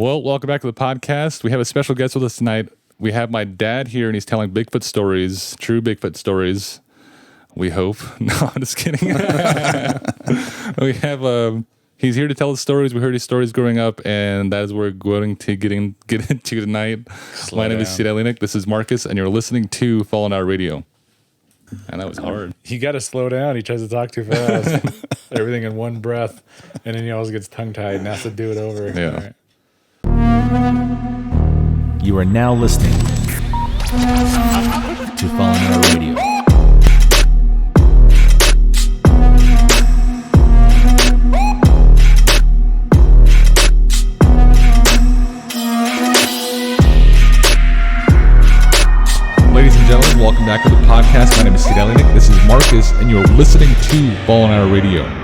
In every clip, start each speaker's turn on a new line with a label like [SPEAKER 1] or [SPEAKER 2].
[SPEAKER 1] Well, welcome back to the podcast. We have a special guest with us tonight. We have my dad here, and he's telling Bigfoot stories, true Bigfoot stories. We hope. No, I'm just kidding. We have he's here to tell us stories. We heard his stories growing up, and that is what we're going to get into tonight. My name is Sidelinik. This is Marcus, and you're listening to Fallen Hour Radio. And that was hard.
[SPEAKER 2] You got to slow down. He tries to talk too fast. Everything in one breath, and then he always gets tongue-tied and has to do it over.
[SPEAKER 1] Yeah.
[SPEAKER 2] Right.
[SPEAKER 3] You are now listening to Fallen Hour Radio.
[SPEAKER 1] Ladies and gentlemen, welcome back to the podcast. My name is Sidelinik. This is Marcus, and you're listening to Fallen Hour Radio.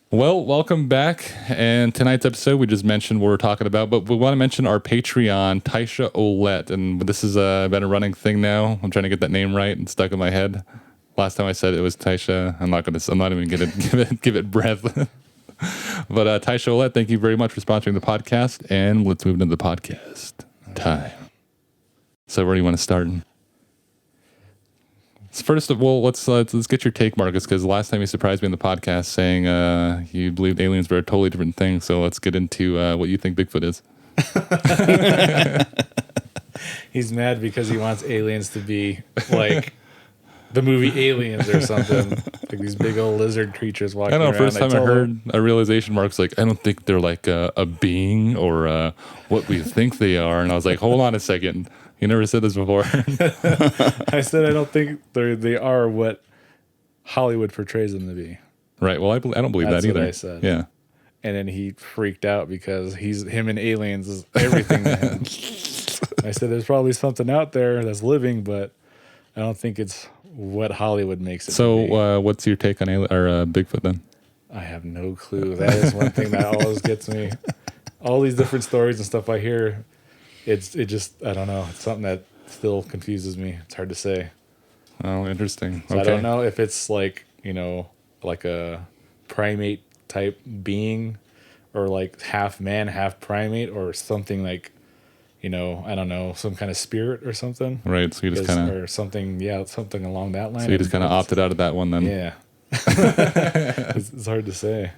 [SPEAKER 1] Well, welcome back. And tonight's episode, we just mentioned what we're talking about, but we want to mention our Patreon, Taisha Olette. And this has been a running thing now. I'm trying to get that name right and stuck in my head. Last time I said it was Taisha. I'm not even going to give it breath. But Taisha Olette, thank you very much for sponsoring the podcast. And let's move into the podcast time. So where do you want to start? First of all, let's get your take, Marcus, because last time you surprised me in the podcast saying you believed aliens were a totally different thing. So let's get into what you think Bigfoot is.
[SPEAKER 2] He's mad because he wants aliens to be like the movie Aliens or something. Like these big old lizard creatures walking around.
[SPEAKER 1] I don't know, first time I heard a realization, Mark's like, I don't think they're like a being or what we think they are. And I was like, hold on a second. You never said this before.
[SPEAKER 2] I said I don't think they are what Hollywood portrays them to be.
[SPEAKER 1] Right. Well, I don't believe
[SPEAKER 2] That's
[SPEAKER 1] that either.
[SPEAKER 2] What I said.
[SPEAKER 1] Yeah.
[SPEAKER 2] And then he freaked out because him and aliens is everything to him. I said there's probably something out there that's living, but I don't think it's what Hollywood makes it.
[SPEAKER 1] So, what's your take on Bigfoot then?
[SPEAKER 2] I have no clue. That is one thing that always gets me. All these different stories and stuff I hear. It just, I don't know. It's something that still confuses me. It's hard to say.
[SPEAKER 1] Oh, interesting.
[SPEAKER 2] So
[SPEAKER 1] okay.
[SPEAKER 2] I don't know if it's like, like a primate type being or like half man, half primate or something like, I don't know, some kind of spirit or something.
[SPEAKER 1] Right. So you just kind of.
[SPEAKER 2] Or something, something along that line.
[SPEAKER 1] So you just kind of opted out of that one then.
[SPEAKER 2] Yeah. It's hard to say.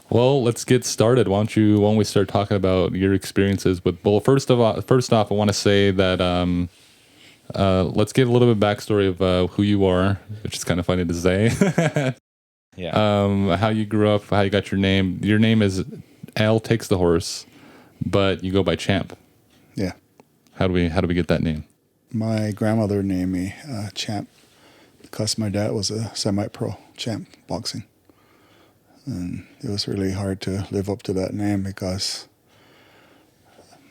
[SPEAKER 1] Well, let's get started. Why don't we start talking about your experiences with? Well, first off, I want to say that let's give a little bit of backstory of who you are, which is kind of funny to say.
[SPEAKER 2] Yeah.
[SPEAKER 1] How you grew up, how you got your name. Your name is Al Takes the Horse, but you go by Champ.
[SPEAKER 4] Yeah.
[SPEAKER 1] How do we get that name?
[SPEAKER 4] My grandmother named me Champ because my dad was a semi-pro champ boxing. And it was really hard to live up to that name because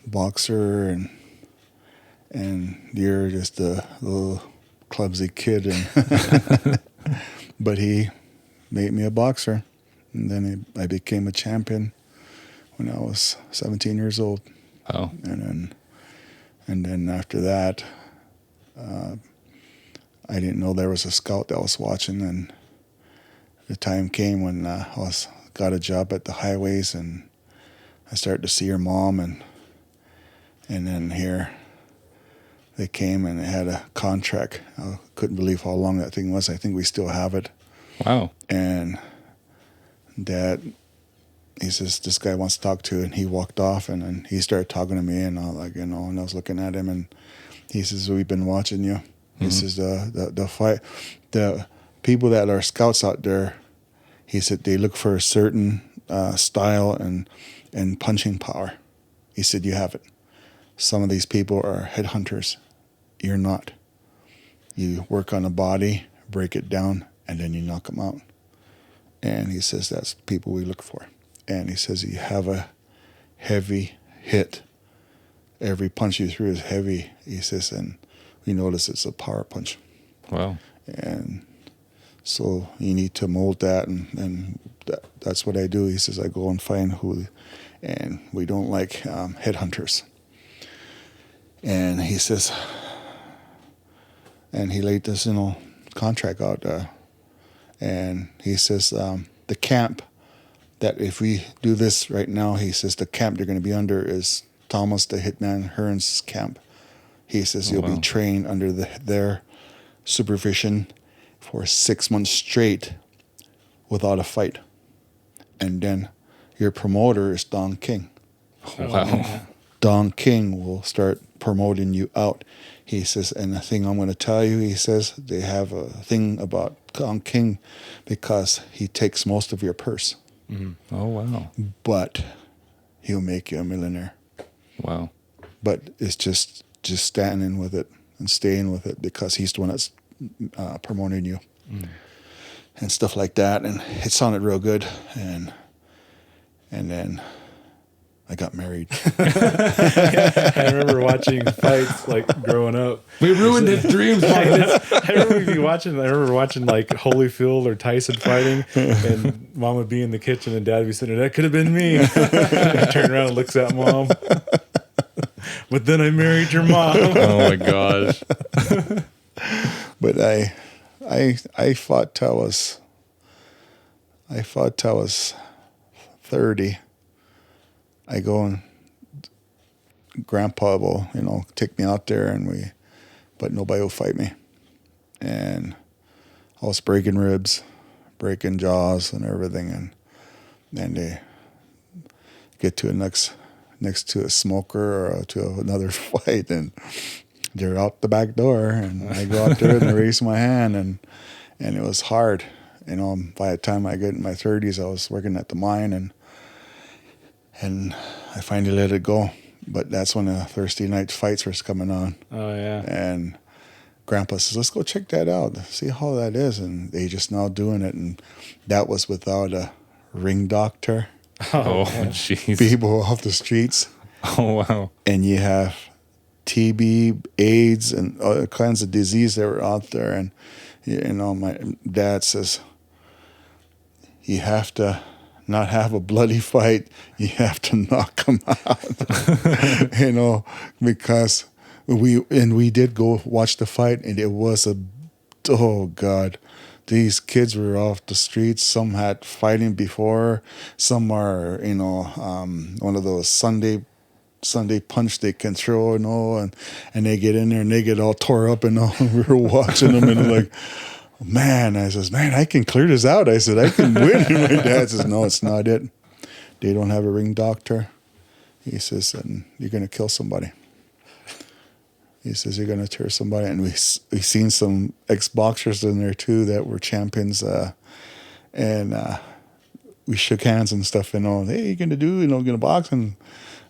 [SPEAKER 4] boxer and you're just a little clumsy kid. And but he made me a boxer. And then I became a champion when I was 17 years old.
[SPEAKER 1] Oh.
[SPEAKER 4] And then after that, I didn't know there was a scout that was watching, and the time came when I got a job at the highways, and I started to see her mom, and then here they came and they had a contract. I couldn't believe how long that thing was. I think we still have it.
[SPEAKER 1] Wow.
[SPEAKER 4] And Dad, he says, this guy wants to talk to you, and he walked off, and then he started talking to me, and and I was looking at him, and he says, we've been watching you. He says, the fight, the people that are scouts out there, he said, they look for a certain style and punching power. He said, you have it. Some of these people are headhunters. You're not. You work on the body, break it down, and then you knock them out. And he says, that's people we look for. And he says, you have a heavy hit. Every punch you threw is heavy. He says, and we notice it's a power punch.
[SPEAKER 1] Wow.
[SPEAKER 4] And so you need to mold that, and that's what I do. He says, I go and find who, and we don't like headhunters. And he says, and he laid this contract out, and he says, the camp that if we do this right now, he says the camp they're going to be under is Thomas the Hitman Hearn's camp. He says you'll be trained under their supervision for 6 months straight without a fight. And then your promoter is Don King.
[SPEAKER 1] Wow.
[SPEAKER 4] Don King will start promoting you out. He says, and the thing I'm going to tell you, he says, they have a thing about Don King because he takes most of your purse.
[SPEAKER 1] Mm-hmm. Oh, wow.
[SPEAKER 4] But he'll make you a millionaire.
[SPEAKER 1] Wow.
[SPEAKER 4] But it's just standing with it and staying with it because he's the one that's promoting you and stuff like that. And it sounded real good. And then I got married.
[SPEAKER 2] I remember watching fights like growing up.
[SPEAKER 1] We ruined his dreams,
[SPEAKER 2] I
[SPEAKER 1] Marcus.
[SPEAKER 2] remember watching like Holyfield or Tyson fighting, and Mom would be in the kitchen and Dad would be sitting there. That could have been me. I turn around and looks at Mom. But then I married your mom.
[SPEAKER 1] Oh my gosh.
[SPEAKER 4] But I fought till I was 30. I go and Grandpa will, take me out there but nobody will fight me. And I was breaking ribs, breaking jaws and everything. And then they get to next to a smoker or to another fight and they're out the back door and I go out there and I raise my hand and it was hard. By the time I get in my 30s, I was working at the mine and I finally let it go. But that's when the Thursday night fights was coming on.
[SPEAKER 2] Oh, yeah.
[SPEAKER 4] And Grandpa says, let's go check that out, see how that is. And they just now doing it. And that was without a ring doctor.
[SPEAKER 1] Oh, jeez.
[SPEAKER 4] People off the streets.
[SPEAKER 1] Oh, wow.
[SPEAKER 4] And you have TB, AIDS, and all kinds of disease that were out there. And, my dad says, you have to not have a bloody fight. You have to knock them out, because we did go watch the fight, and it was oh God, these kids were off the streets. Some had fighting before. Some are, one of those Sunday punch they can throw, and they get in there and they get all tore up, and we were watching them and like, man, I says, man, I can clear this out. I said, I can win. And my dad says, no, it's not it. They don't have a ring doctor. He says, and you're going to kill somebody. He says, you're going to tear somebody. And we seen some ex-boxers in there too that were champions. And we shook hands and stuff, hey, you going to do, going to box? And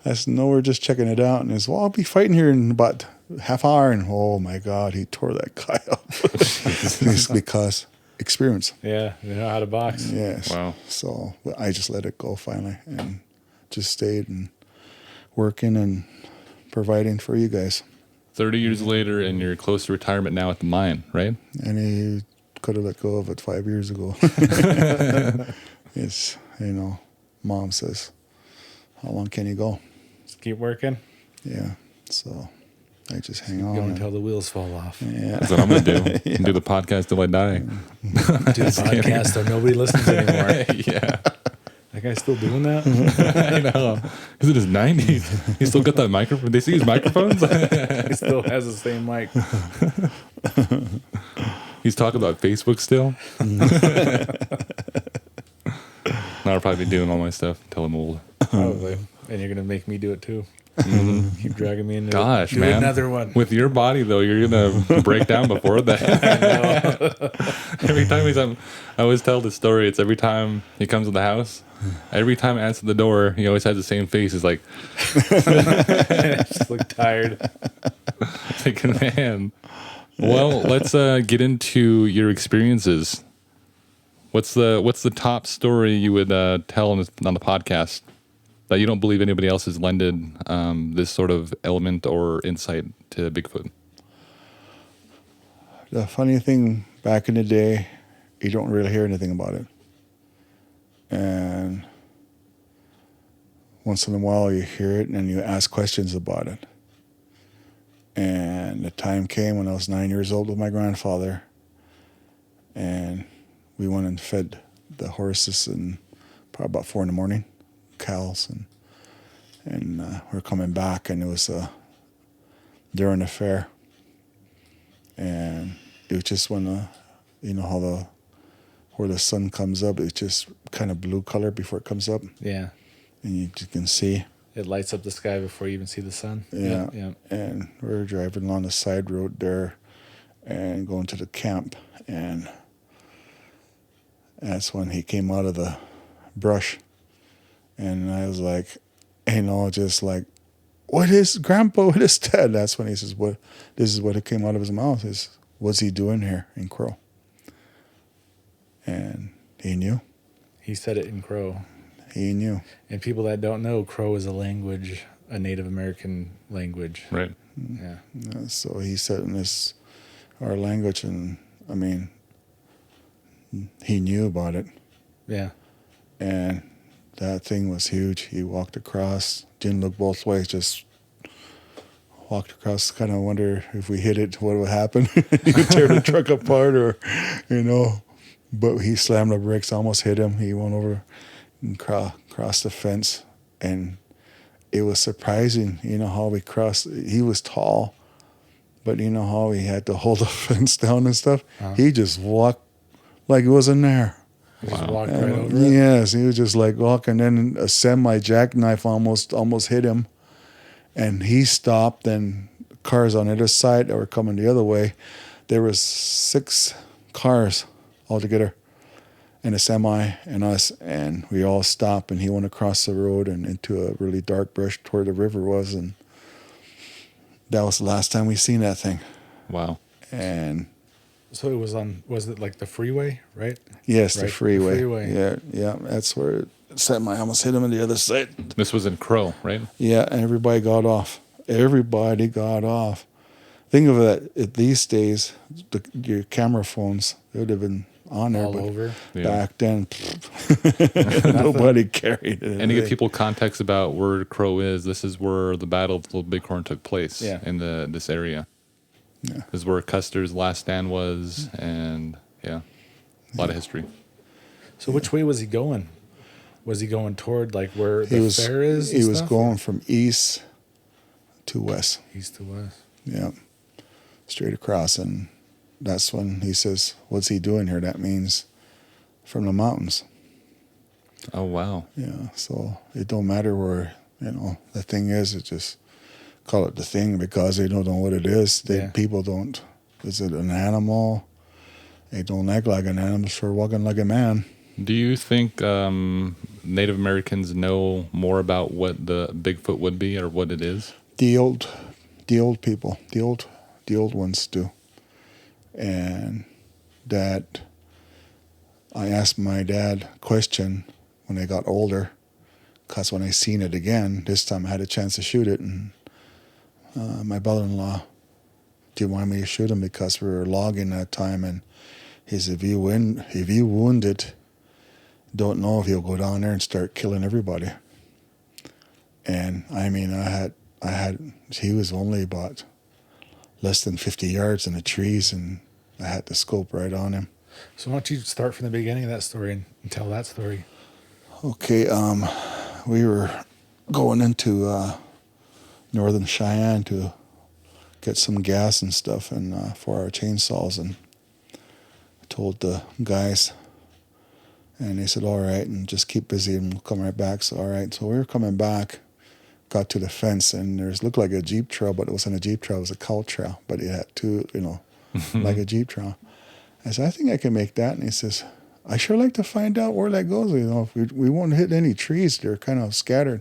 [SPEAKER 4] I said, no, we're just checking it out. And he says, well, I'll be fighting here in about half hour. And oh my God, he tore that guy up. It's because experience.
[SPEAKER 2] Yeah, they know how to box.
[SPEAKER 4] Yes.
[SPEAKER 1] Wow.
[SPEAKER 4] So I just let it go finally and just stayed and working and providing for you guys.
[SPEAKER 1] 30 years later, and you're close to retirement now at the mine, right?
[SPEAKER 4] And he could have let go of it 5 years ago. It's, Mom says, how long can you go?
[SPEAKER 2] Just keep working.
[SPEAKER 4] Yeah. So I just hang on.
[SPEAKER 2] Go until the wheels fall off.
[SPEAKER 4] Yeah.
[SPEAKER 1] That's what I'm going to do. Yeah. Do the podcast till I die.
[SPEAKER 2] Do the podcast so nobody listens anymore.
[SPEAKER 1] Yeah.
[SPEAKER 2] That guy's still doing that?
[SPEAKER 1] I know. He's in his 90s. He still got that microphone. They see his microphones?
[SPEAKER 2] He still has the same mic.
[SPEAKER 1] He's talking about Facebook still. Now I'll probably be doing all my stuff until I'm old.
[SPEAKER 2] Probably. And you're going to make me do it too. Keep dragging me into
[SPEAKER 1] Gosh,
[SPEAKER 2] do
[SPEAKER 1] man.
[SPEAKER 2] another one.
[SPEAKER 1] With your body, though, you're going to break down before that. Every time I always tell the story. It's every time he comes in the house. Every time I answer the door, he always has the same face. He's like,
[SPEAKER 2] just look tired.
[SPEAKER 1] thinking, man. Well, let's get into your experiences. What's the top story you would tell on the podcast that you don't believe anybody else has lended this sort of element or insight to Bigfoot?
[SPEAKER 4] The funny thing, back in the day, you don't really hear anything about it. And once in a while you hear it and you ask questions about it. And the time came when I was 9 years old with my grandfather. And we went and fed the horses and probably about 4 a.m, cows, and we're coming back, and it was during the fair, and it was just when how where the sun comes up, it's just kind of blue color before it comes up,
[SPEAKER 2] Yeah.
[SPEAKER 4] and you can see.
[SPEAKER 2] It lights up the sky before you even see the sun.
[SPEAKER 4] Yeah.
[SPEAKER 2] Yeah.
[SPEAKER 4] And we're driving along the side road there and going to the camp, and that's when he came out of the brush, and I was like, just like, what is Grandpa? What is that? That's when he says, "What? This is what it came out of his mouth. Is what's he doing here in Crow?" And he knew.
[SPEAKER 2] He said it in Crow.
[SPEAKER 4] He knew.
[SPEAKER 2] And people that don't know, Crow is a language, a Native American language.
[SPEAKER 1] Right.
[SPEAKER 2] Yeah.
[SPEAKER 4] So he said in this our language, and I mean, he knew about it,
[SPEAKER 2] Yeah.
[SPEAKER 4] and that thing was huge. He walked across, didn't look both ways, just walked across. Kind of wonder if we hit it, what would happen? He would tear the truck apart, or But he slammed the brakes, almost hit him. He went over and crossed the fence, and it was surprising, how we crossed. He was tall, but how he had to hold the fence down and stuff.
[SPEAKER 2] Uh-huh.
[SPEAKER 4] He just walked like it wasn't there.
[SPEAKER 2] He just
[SPEAKER 1] Wow.
[SPEAKER 2] walked right over it.
[SPEAKER 4] Yes, he was just like walking. Then a semi jackknife almost hit him, and he stopped. And cars on the other side that were coming the other way, there was 6 cars altogether, and a semi and us, and we all stopped. And he went across the road and into a really dark brush toward the river was, and that was the last time we seen that thing.
[SPEAKER 1] Wow.
[SPEAKER 4] And
[SPEAKER 2] So it was it like the freeway, right?
[SPEAKER 4] yes,
[SPEAKER 2] Right,
[SPEAKER 4] the
[SPEAKER 2] the
[SPEAKER 4] freeway.
[SPEAKER 2] freeway.
[SPEAKER 4] Yeah, that's where it semi almost hit him on the other side.
[SPEAKER 1] This was in Crow, right?
[SPEAKER 4] Yeah, and everybody got off. Everybody got off. Think of it, these days, your camera phones, they would have been on there.
[SPEAKER 2] All
[SPEAKER 4] but
[SPEAKER 2] over.
[SPEAKER 1] Yeah.
[SPEAKER 4] back then, nobody carried it.
[SPEAKER 1] And to give people context about where Crow is, this is where the Battle of Little Bighorn took place
[SPEAKER 2] Yeah.
[SPEAKER 1] in this area.
[SPEAKER 4] Yeah.
[SPEAKER 1] This is where Custer's last stand was, and a lot of history.
[SPEAKER 2] So which way was he going? Was he going toward like where
[SPEAKER 4] He
[SPEAKER 2] the
[SPEAKER 4] was,
[SPEAKER 2] fair is? and
[SPEAKER 4] he was
[SPEAKER 2] stuff,
[SPEAKER 4] going
[SPEAKER 2] or
[SPEAKER 4] from east to west.
[SPEAKER 2] east to west.
[SPEAKER 4] Yeah, straight across. And that's when he says, what's he doing here? That means from the mountains.
[SPEAKER 1] Oh, wow.
[SPEAKER 4] Yeah, so it don't matter where, the thing is, it just call it the thing because they don't know what it is.
[SPEAKER 2] Yeah.
[SPEAKER 4] People don't, is it an animal? They don't act like an animal, sure walking like a man.
[SPEAKER 1] Do you think Native Americans know more about what the Bigfoot would be or what it is?
[SPEAKER 4] The old people, the old ones do. And that I asked my dad a question when I got older, because when I seen it again, this time I had a chance to shoot it, and my brother-in-law didn't want me to shoot him because we were logging that time, and he said, if you wound it, don't know if he'll go down there and start killing everybody. And I mean, he was only about less than 50 yards in the trees, and I had the scope right on him.
[SPEAKER 2] So why don't you start from the beginning of that story and tell that story?
[SPEAKER 4] Okay, we were going into Northern Cheyenne to get some gas and stuff, and for our chainsaws, and I told the guys, and they said, all right, and just keep busy and we'll come right back. So all right, so we were coming back, got to the fence, and looked like a Jeep trail, but it wasn't a Jeep trail, it was a cow trail, but it had two, like a Jeep trail. I said, I think I can make that. And he says, I sure like to find out where that goes. If we won't hit any trees, they're kind of scattered.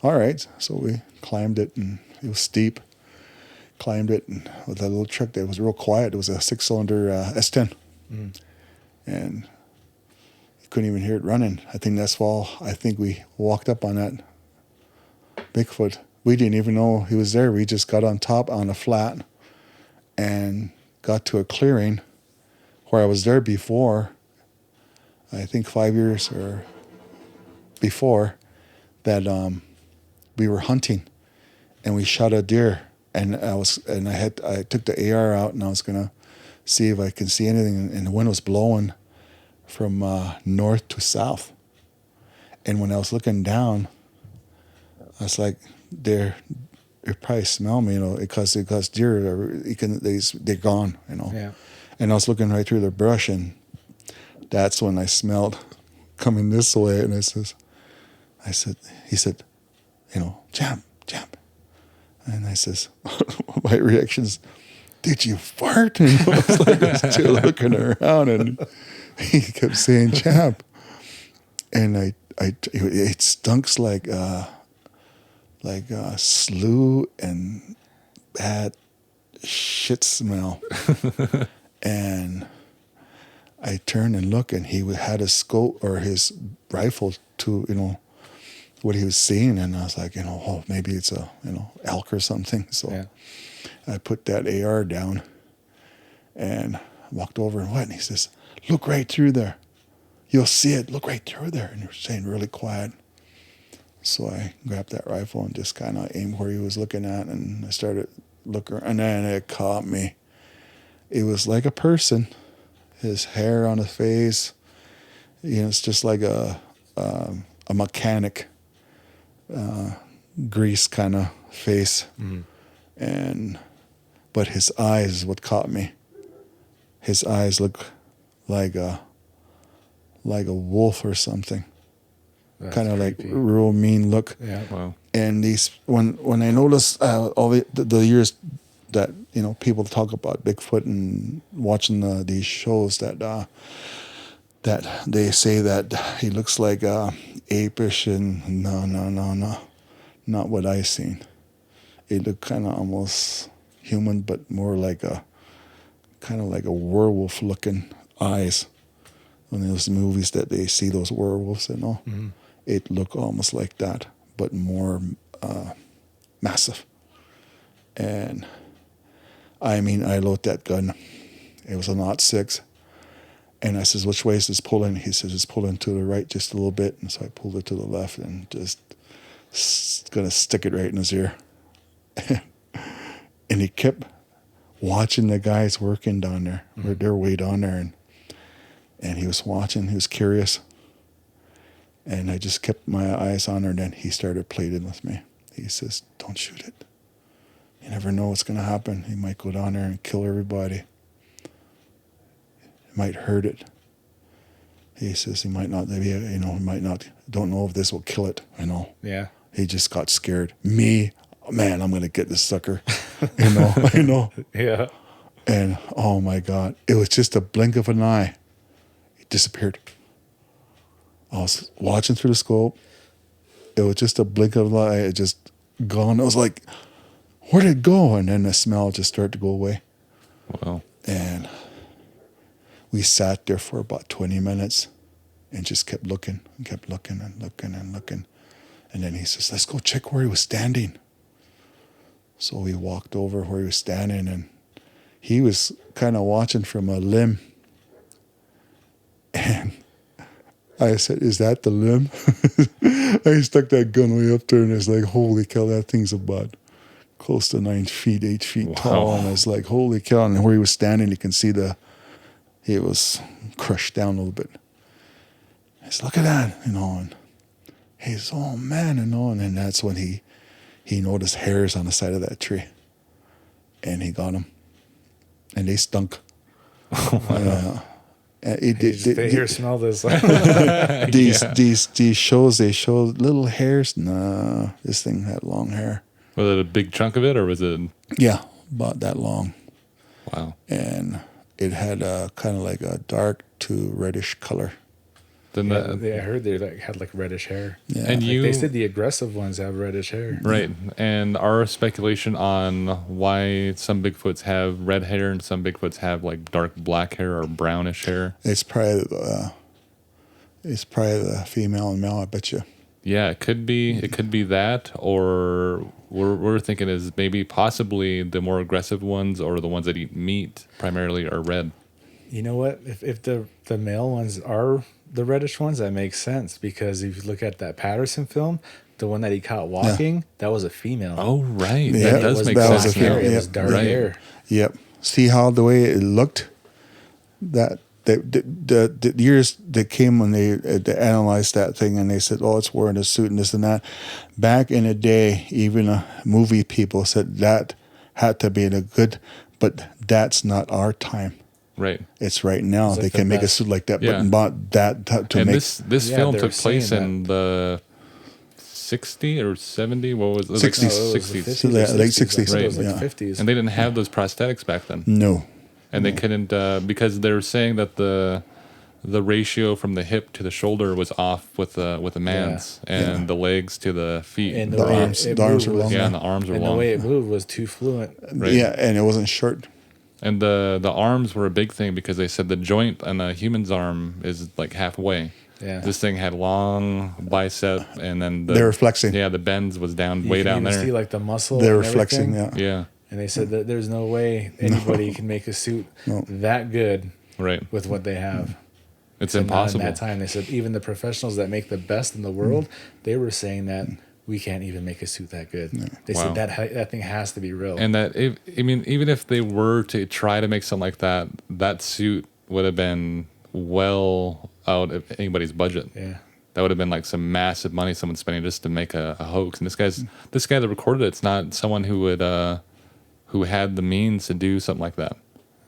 [SPEAKER 4] All right, so we climbed it, and it was steep. Climbed it, and with a little truck that was real quiet. It was a 6-cylinder S10, and you couldn't even hear it running. I think that's why we walked up on that Bigfoot. We didn't even know he was there. We just got on top on a flat and got to a clearing where I was there before. I think 5 years or before that, we were hunting, and we shot a deer. And I took the AR out, and I was gonna see if I can see anything. And the wind was blowing from north to south, And when I was looking down, I was like, they probably smell me, because deer they're gone,
[SPEAKER 2] Yeah.
[SPEAKER 4] And I was looking right through the brush, and that's when I smelled coming this way, and he said, Champ. And I says, my reaction is, did you fart? And I was like, I was still looking around, and he kept saying, Champ. And it stunks like slough and bad shit smell. And I turned and looked, and he had his scope or his rifle to, what he was seeing. And I was like, oh, maybe it's a, elk or something. So
[SPEAKER 2] Yeah.
[SPEAKER 4] I put that AR down and walked over and went. And he says, look right through there. You'll see it. Look right through there. And he was saying really quiet. So I grabbed that rifle and just kind of aimed where he was looking at. And I started looking, and then it caught me. It was like a person. His hair on his face. It's just like a mechanic grease kind of face. But his eyes is what caught me. His eyes look like a wolf or something. Kind of like real mean look.
[SPEAKER 2] Yeah.
[SPEAKER 1] Wow.
[SPEAKER 4] And these when I noticed all the years that people talk about Bigfoot and watching these shows that they say that he looks like apish, and no, not what I seen. It looked kind of almost human, but more like a kind of like a werewolf looking eyes. In those movies that they see those werewolves and all, it looked almost like that, but more massive. And I loaded that gun. It was a 0.6. And I says, which way is this pulling? He says, it's pulling to the right just a little bit. And so I pulled it to the left and just gonna stick it right in his ear. And he kept watching the guys working down there, or they're way down there. And he was watching, he was curious. And I just kept my eyes on her, and then he started pleading with me. He says, don't shoot it. You never know what's going to happen. He might go down there and kill everybody. He might hurt it. He says he might not, don't know if this will kill it,
[SPEAKER 2] Yeah.
[SPEAKER 4] He just got scared. Me, man, I'm going to get this sucker, I know.
[SPEAKER 2] Yeah.
[SPEAKER 4] And, oh my God, it was just a blink of an eye. It disappeared. I was watching through the scope. It was just a blink of an eye. It just gone. I was like, where'd it go? And then the smell just started to go away.
[SPEAKER 1] Wow.
[SPEAKER 4] And we sat there for about 20 minutes and just kept looking and kept looking and looking and looking. And then he says, let's go check where he was standing. So we walked over where he was standing, and he was kind of watching from a limb. And I said, is that the limb? I stuck that gun way up there, and it's like, holy cow, that thing's about close to 9 feet, 8 feet tall. And it's like, holy cow. And where he was standing, you can see he was crushed down a little bit. I said, look at that, and he's, oh man, and then that's when he noticed hairs on the side of that tree. And he got them. And they stunk.
[SPEAKER 2] Smell this.
[SPEAKER 4] These shows, they show little hairs. Nah, this thing had long hair.
[SPEAKER 1] Was it a big chunk of it, or was it?
[SPEAKER 4] Yeah, about that long.
[SPEAKER 1] Wow.
[SPEAKER 4] And it had kind of like a dark to reddish color.
[SPEAKER 1] Then
[SPEAKER 2] I heard they had reddish hair.
[SPEAKER 4] Yeah.
[SPEAKER 1] And
[SPEAKER 2] They said the aggressive ones have reddish hair.
[SPEAKER 1] Right. And our speculation on why some Bigfoots have red hair and some Bigfoots have dark black hair or brownish hair.
[SPEAKER 4] It's probably the female and male, I bet you.
[SPEAKER 1] Yeah, it could be that, or we're thinking is maybe possibly the more aggressive ones or the ones that eat meat primarily are red.
[SPEAKER 2] You know what? If the male ones are the reddish ones, that makes sense, because if you look at that Patterson film, the one that he caught walking, that was a female.
[SPEAKER 1] Oh, right.
[SPEAKER 4] Yeah,
[SPEAKER 1] That does make
[SPEAKER 4] that
[SPEAKER 1] sense.
[SPEAKER 4] was a
[SPEAKER 2] Hair.
[SPEAKER 4] female.
[SPEAKER 2] It was dark
[SPEAKER 1] Right.
[SPEAKER 2] hair.
[SPEAKER 4] Yep. See how the way it looked? That the years that came when they analyzed that thing and they said, oh, it's wearing a suit and this and that. Back in the day, even movie people said that had to be a good, but that's not our time.
[SPEAKER 1] Right.
[SPEAKER 4] It's right now.
[SPEAKER 2] It's
[SPEAKER 4] They
[SPEAKER 2] like
[SPEAKER 4] can
[SPEAKER 2] the
[SPEAKER 4] make a
[SPEAKER 2] best.
[SPEAKER 4] suit like that,
[SPEAKER 1] Yeah.
[SPEAKER 4] but not that to
[SPEAKER 1] And
[SPEAKER 4] make
[SPEAKER 1] this
[SPEAKER 2] Yeah,
[SPEAKER 1] film
[SPEAKER 2] they
[SPEAKER 1] took
[SPEAKER 2] were saying
[SPEAKER 1] place in the 60 or 70. What was it? It was
[SPEAKER 4] 60s.
[SPEAKER 1] Like
[SPEAKER 2] No, it was the
[SPEAKER 1] 60s.
[SPEAKER 2] 50s
[SPEAKER 4] So
[SPEAKER 2] or
[SPEAKER 4] late
[SPEAKER 2] 60s. I
[SPEAKER 4] 60s,
[SPEAKER 2] thought it was like
[SPEAKER 4] yeah.
[SPEAKER 2] 50s.
[SPEAKER 1] And they didn't have those prosthetics back then.
[SPEAKER 4] no.
[SPEAKER 1] And they couldn't because they were saying that the ratio from the hip to the shoulder was off with the man's and
[SPEAKER 4] Yeah.
[SPEAKER 1] the legs to the feet.
[SPEAKER 2] And
[SPEAKER 4] The
[SPEAKER 2] way
[SPEAKER 4] arms-
[SPEAKER 2] it
[SPEAKER 4] the arms
[SPEAKER 2] moved
[SPEAKER 4] were
[SPEAKER 2] was-
[SPEAKER 4] long.
[SPEAKER 1] Yeah, and the arms were
[SPEAKER 2] and
[SPEAKER 1] long.
[SPEAKER 2] the way it moved was too fluent.
[SPEAKER 1] Right.
[SPEAKER 4] Yeah, and it wasn't short.
[SPEAKER 1] And the arms were a big thing because they said the joint on a human's arm is like halfway.
[SPEAKER 2] Yeah.
[SPEAKER 1] This thing had long bicep, and then
[SPEAKER 4] They were flexing.
[SPEAKER 1] Yeah, the bends was down
[SPEAKER 2] You
[SPEAKER 1] way
[SPEAKER 2] can
[SPEAKER 1] down
[SPEAKER 2] even
[SPEAKER 1] there.
[SPEAKER 2] see like the muscle.
[SPEAKER 4] They were
[SPEAKER 2] and
[SPEAKER 4] flexing.
[SPEAKER 2] everything.
[SPEAKER 4] Yeah.
[SPEAKER 1] Yeah,
[SPEAKER 2] And they said that there's no way anybody can make a suit that good
[SPEAKER 1] right.
[SPEAKER 2] with what they have.
[SPEAKER 1] It's
[SPEAKER 2] And not
[SPEAKER 1] impossible.
[SPEAKER 2] in that time. They said even the professionals that make the best in the world, they were saying that we can't even make a suit that good. They
[SPEAKER 1] Wow.
[SPEAKER 2] said that thing has to be real.
[SPEAKER 1] And that, even if they were to try to make something like that, that suit would have been well out of anybody's budget.
[SPEAKER 2] yeah.
[SPEAKER 1] That would have been like some massive money someone's spending just to make a hoax. And this guy that recorded it's not someone who would who had the means to do something like that,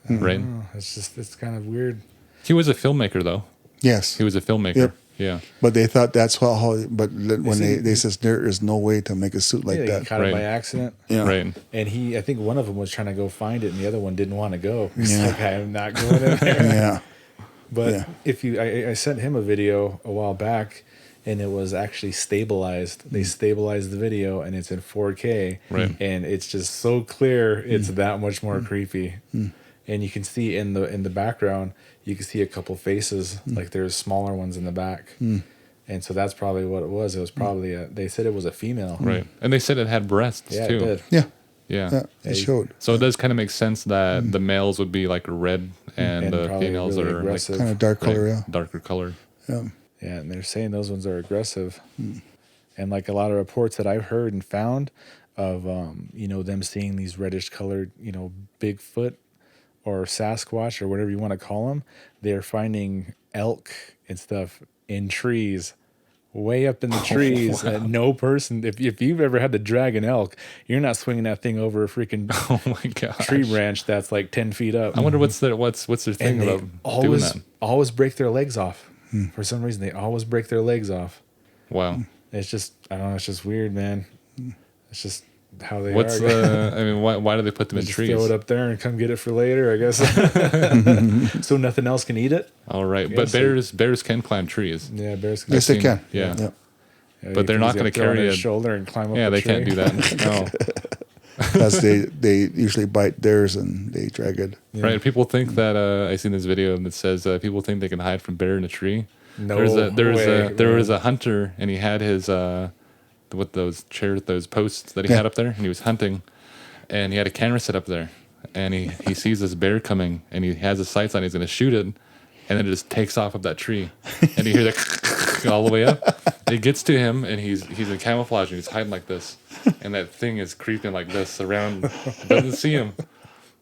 [SPEAKER 1] right?
[SPEAKER 2] Oh, it's kind of weird.
[SPEAKER 1] He was a filmmaker though.
[SPEAKER 4] Yes.
[SPEAKER 1] He was a filmmaker.
[SPEAKER 4] Yep.
[SPEAKER 1] Yeah.
[SPEAKER 4] But they thought that's how. But when
[SPEAKER 2] see-
[SPEAKER 4] they says there is no way to make a suit like
[SPEAKER 2] Yeah,
[SPEAKER 4] that.
[SPEAKER 2] he caught it
[SPEAKER 1] Right.
[SPEAKER 2] by accident.
[SPEAKER 4] Yeah.
[SPEAKER 1] Right.
[SPEAKER 2] And I think one of them was trying to go find it, and the other one didn't want to go. He's
[SPEAKER 4] Yeah.
[SPEAKER 2] like, I am not going in there.
[SPEAKER 4] Yeah.
[SPEAKER 2] But
[SPEAKER 4] Yeah.
[SPEAKER 2] if I sent him a video a while back, and it was actually stabilized. They stabilized the video, and it's in 4K,
[SPEAKER 1] Right.
[SPEAKER 2] and it's just so clear. It's that much more creepy, and you can see in the background, you can see a couple faces, like there's smaller ones in the back, and so that's probably what it was. It was probably they said it was a female,
[SPEAKER 1] Right. And they said it had breasts
[SPEAKER 2] Yeah,
[SPEAKER 1] too.
[SPEAKER 2] it did.
[SPEAKER 4] Yeah.
[SPEAKER 1] Yeah.
[SPEAKER 4] Yeah.
[SPEAKER 2] Yeah,
[SPEAKER 4] It
[SPEAKER 2] you-
[SPEAKER 4] showed.
[SPEAKER 1] So it does kind of make sense that the males would be like red and,
[SPEAKER 2] And
[SPEAKER 1] the
[SPEAKER 2] probably
[SPEAKER 1] females
[SPEAKER 2] really
[SPEAKER 1] are
[SPEAKER 2] aggressive.
[SPEAKER 4] Kind of dark
[SPEAKER 1] like
[SPEAKER 4] color. Yeah.
[SPEAKER 1] darker colored.
[SPEAKER 4] Yeah.
[SPEAKER 2] Yeah, and they're saying those ones are aggressive. And like a lot of reports that I've heard and found of, them seeing these reddish colored, Bigfoot or Sasquatch or whatever you want to call them, they're finding elk and stuff in trees, way up in the trees. And no person, if you've ever had to drag an elk, you're not swinging that thing over a freaking
[SPEAKER 1] Oh my god.
[SPEAKER 2] tree branch that's like 10 feet up.
[SPEAKER 1] I wonder what's their thing
[SPEAKER 2] And they
[SPEAKER 1] about doing
[SPEAKER 2] always,
[SPEAKER 1] that.
[SPEAKER 2] always break their legs off. For some reason, they always break their legs off.
[SPEAKER 1] Wow.
[SPEAKER 2] It's just, I don't know, it's just weird, man. It's just how they
[SPEAKER 1] What's
[SPEAKER 2] are.
[SPEAKER 1] why do they put them in
[SPEAKER 2] Just
[SPEAKER 1] trees?
[SPEAKER 2] throw it up there and come get it for later, I guess. So nothing else can eat it?
[SPEAKER 1] All right.
[SPEAKER 2] Yeah,
[SPEAKER 1] But
[SPEAKER 2] so-
[SPEAKER 1] bears can climb trees.
[SPEAKER 2] Yeah, bears can.
[SPEAKER 4] Yes, they
[SPEAKER 1] seen-
[SPEAKER 4] can.
[SPEAKER 1] yeah.
[SPEAKER 4] Yeah.
[SPEAKER 2] Yeah,
[SPEAKER 1] but they're not
[SPEAKER 2] gonna
[SPEAKER 1] gonna carry
[SPEAKER 2] a
[SPEAKER 1] a-
[SPEAKER 2] shoulder and climb up
[SPEAKER 1] Yeah,
[SPEAKER 2] the
[SPEAKER 1] they
[SPEAKER 2] tree.
[SPEAKER 1] can't do that. No.
[SPEAKER 4] Because they usually bite theirs and they drag it.
[SPEAKER 2] Yeah.
[SPEAKER 1] Right. People think that I seen this video that says people think they can hide from bear in a tree.
[SPEAKER 2] No
[SPEAKER 1] There was
[SPEAKER 2] way,
[SPEAKER 1] a hunter and he had his with those chairs, those posts that he
[SPEAKER 4] Yeah.
[SPEAKER 1] had up there, and he was hunting, and he had a camera set up there, and he sees this bear coming, and he has his sights on. He's gonna shoot it, and then it just takes off of that tree, and you hear the all the way up. It gets to him, and he's in camouflage, and he's hiding like this, and that thing is creeping like this around. Doesn't see him,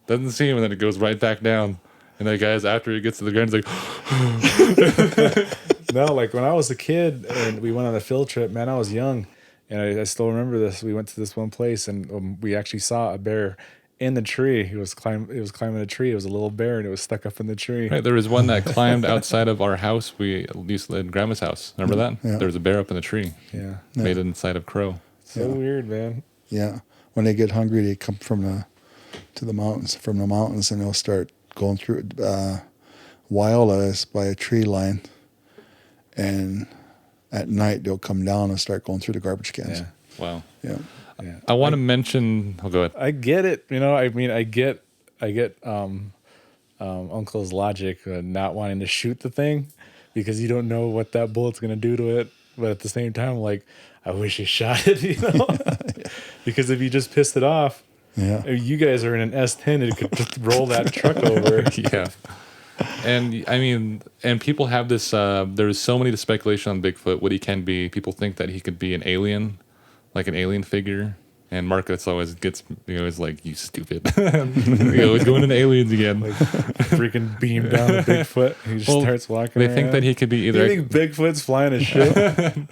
[SPEAKER 1] and then it goes right back down. And that guy's after he gets to the ground, he's like,
[SPEAKER 2] No, like when I was a kid and we went on a field trip, man, I was young. And I still remember this. We went to this one place and we actually saw a bear in the tree. It was climbing a tree. It was a little bear and it was stuck up in the tree.
[SPEAKER 1] right, there was one that climbed outside of our house. We used to live in Grandma's house. Remember that?
[SPEAKER 4] Yeah.
[SPEAKER 1] There was a bear up in the tree,
[SPEAKER 2] Yeah.
[SPEAKER 1] made inside of crow.
[SPEAKER 2] So weird, man.
[SPEAKER 4] Yeah. When they get hungry, they come from the mountains, and they'll start going through wild us by a tree line, and at night they'll come down and start going through the garbage cans.
[SPEAKER 2] Yeah.
[SPEAKER 1] Wow.
[SPEAKER 4] Yeah.
[SPEAKER 2] Yeah.
[SPEAKER 1] I want to mention. Oh, go ahead.
[SPEAKER 2] I get it. I mean, I get Uncle's logic, not wanting to shoot the thing because you don't know what that bullet's going to do to it. But at the same time, like, I wish he shot it, because if you just pissed it off,
[SPEAKER 4] Yeah.
[SPEAKER 2] you guys are in an S10, it could just roll that truck over.
[SPEAKER 1] Yeah. And I mean, and people have this. There's so many speculation on Bigfoot, what he can be. People think that he could be an alien, like an alien figure. And Marcus always gets, is like, you stupid. He's going into aliens again.
[SPEAKER 2] Like freaking beam down a Bigfoot. He just starts walking
[SPEAKER 1] They
[SPEAKER 2] around.
[SPEAKER 1] think that he could be
[SPEAKER 2] You
[SPEAKER 1] either
[SPEAKER 2] think Bigfoot's flying a ship?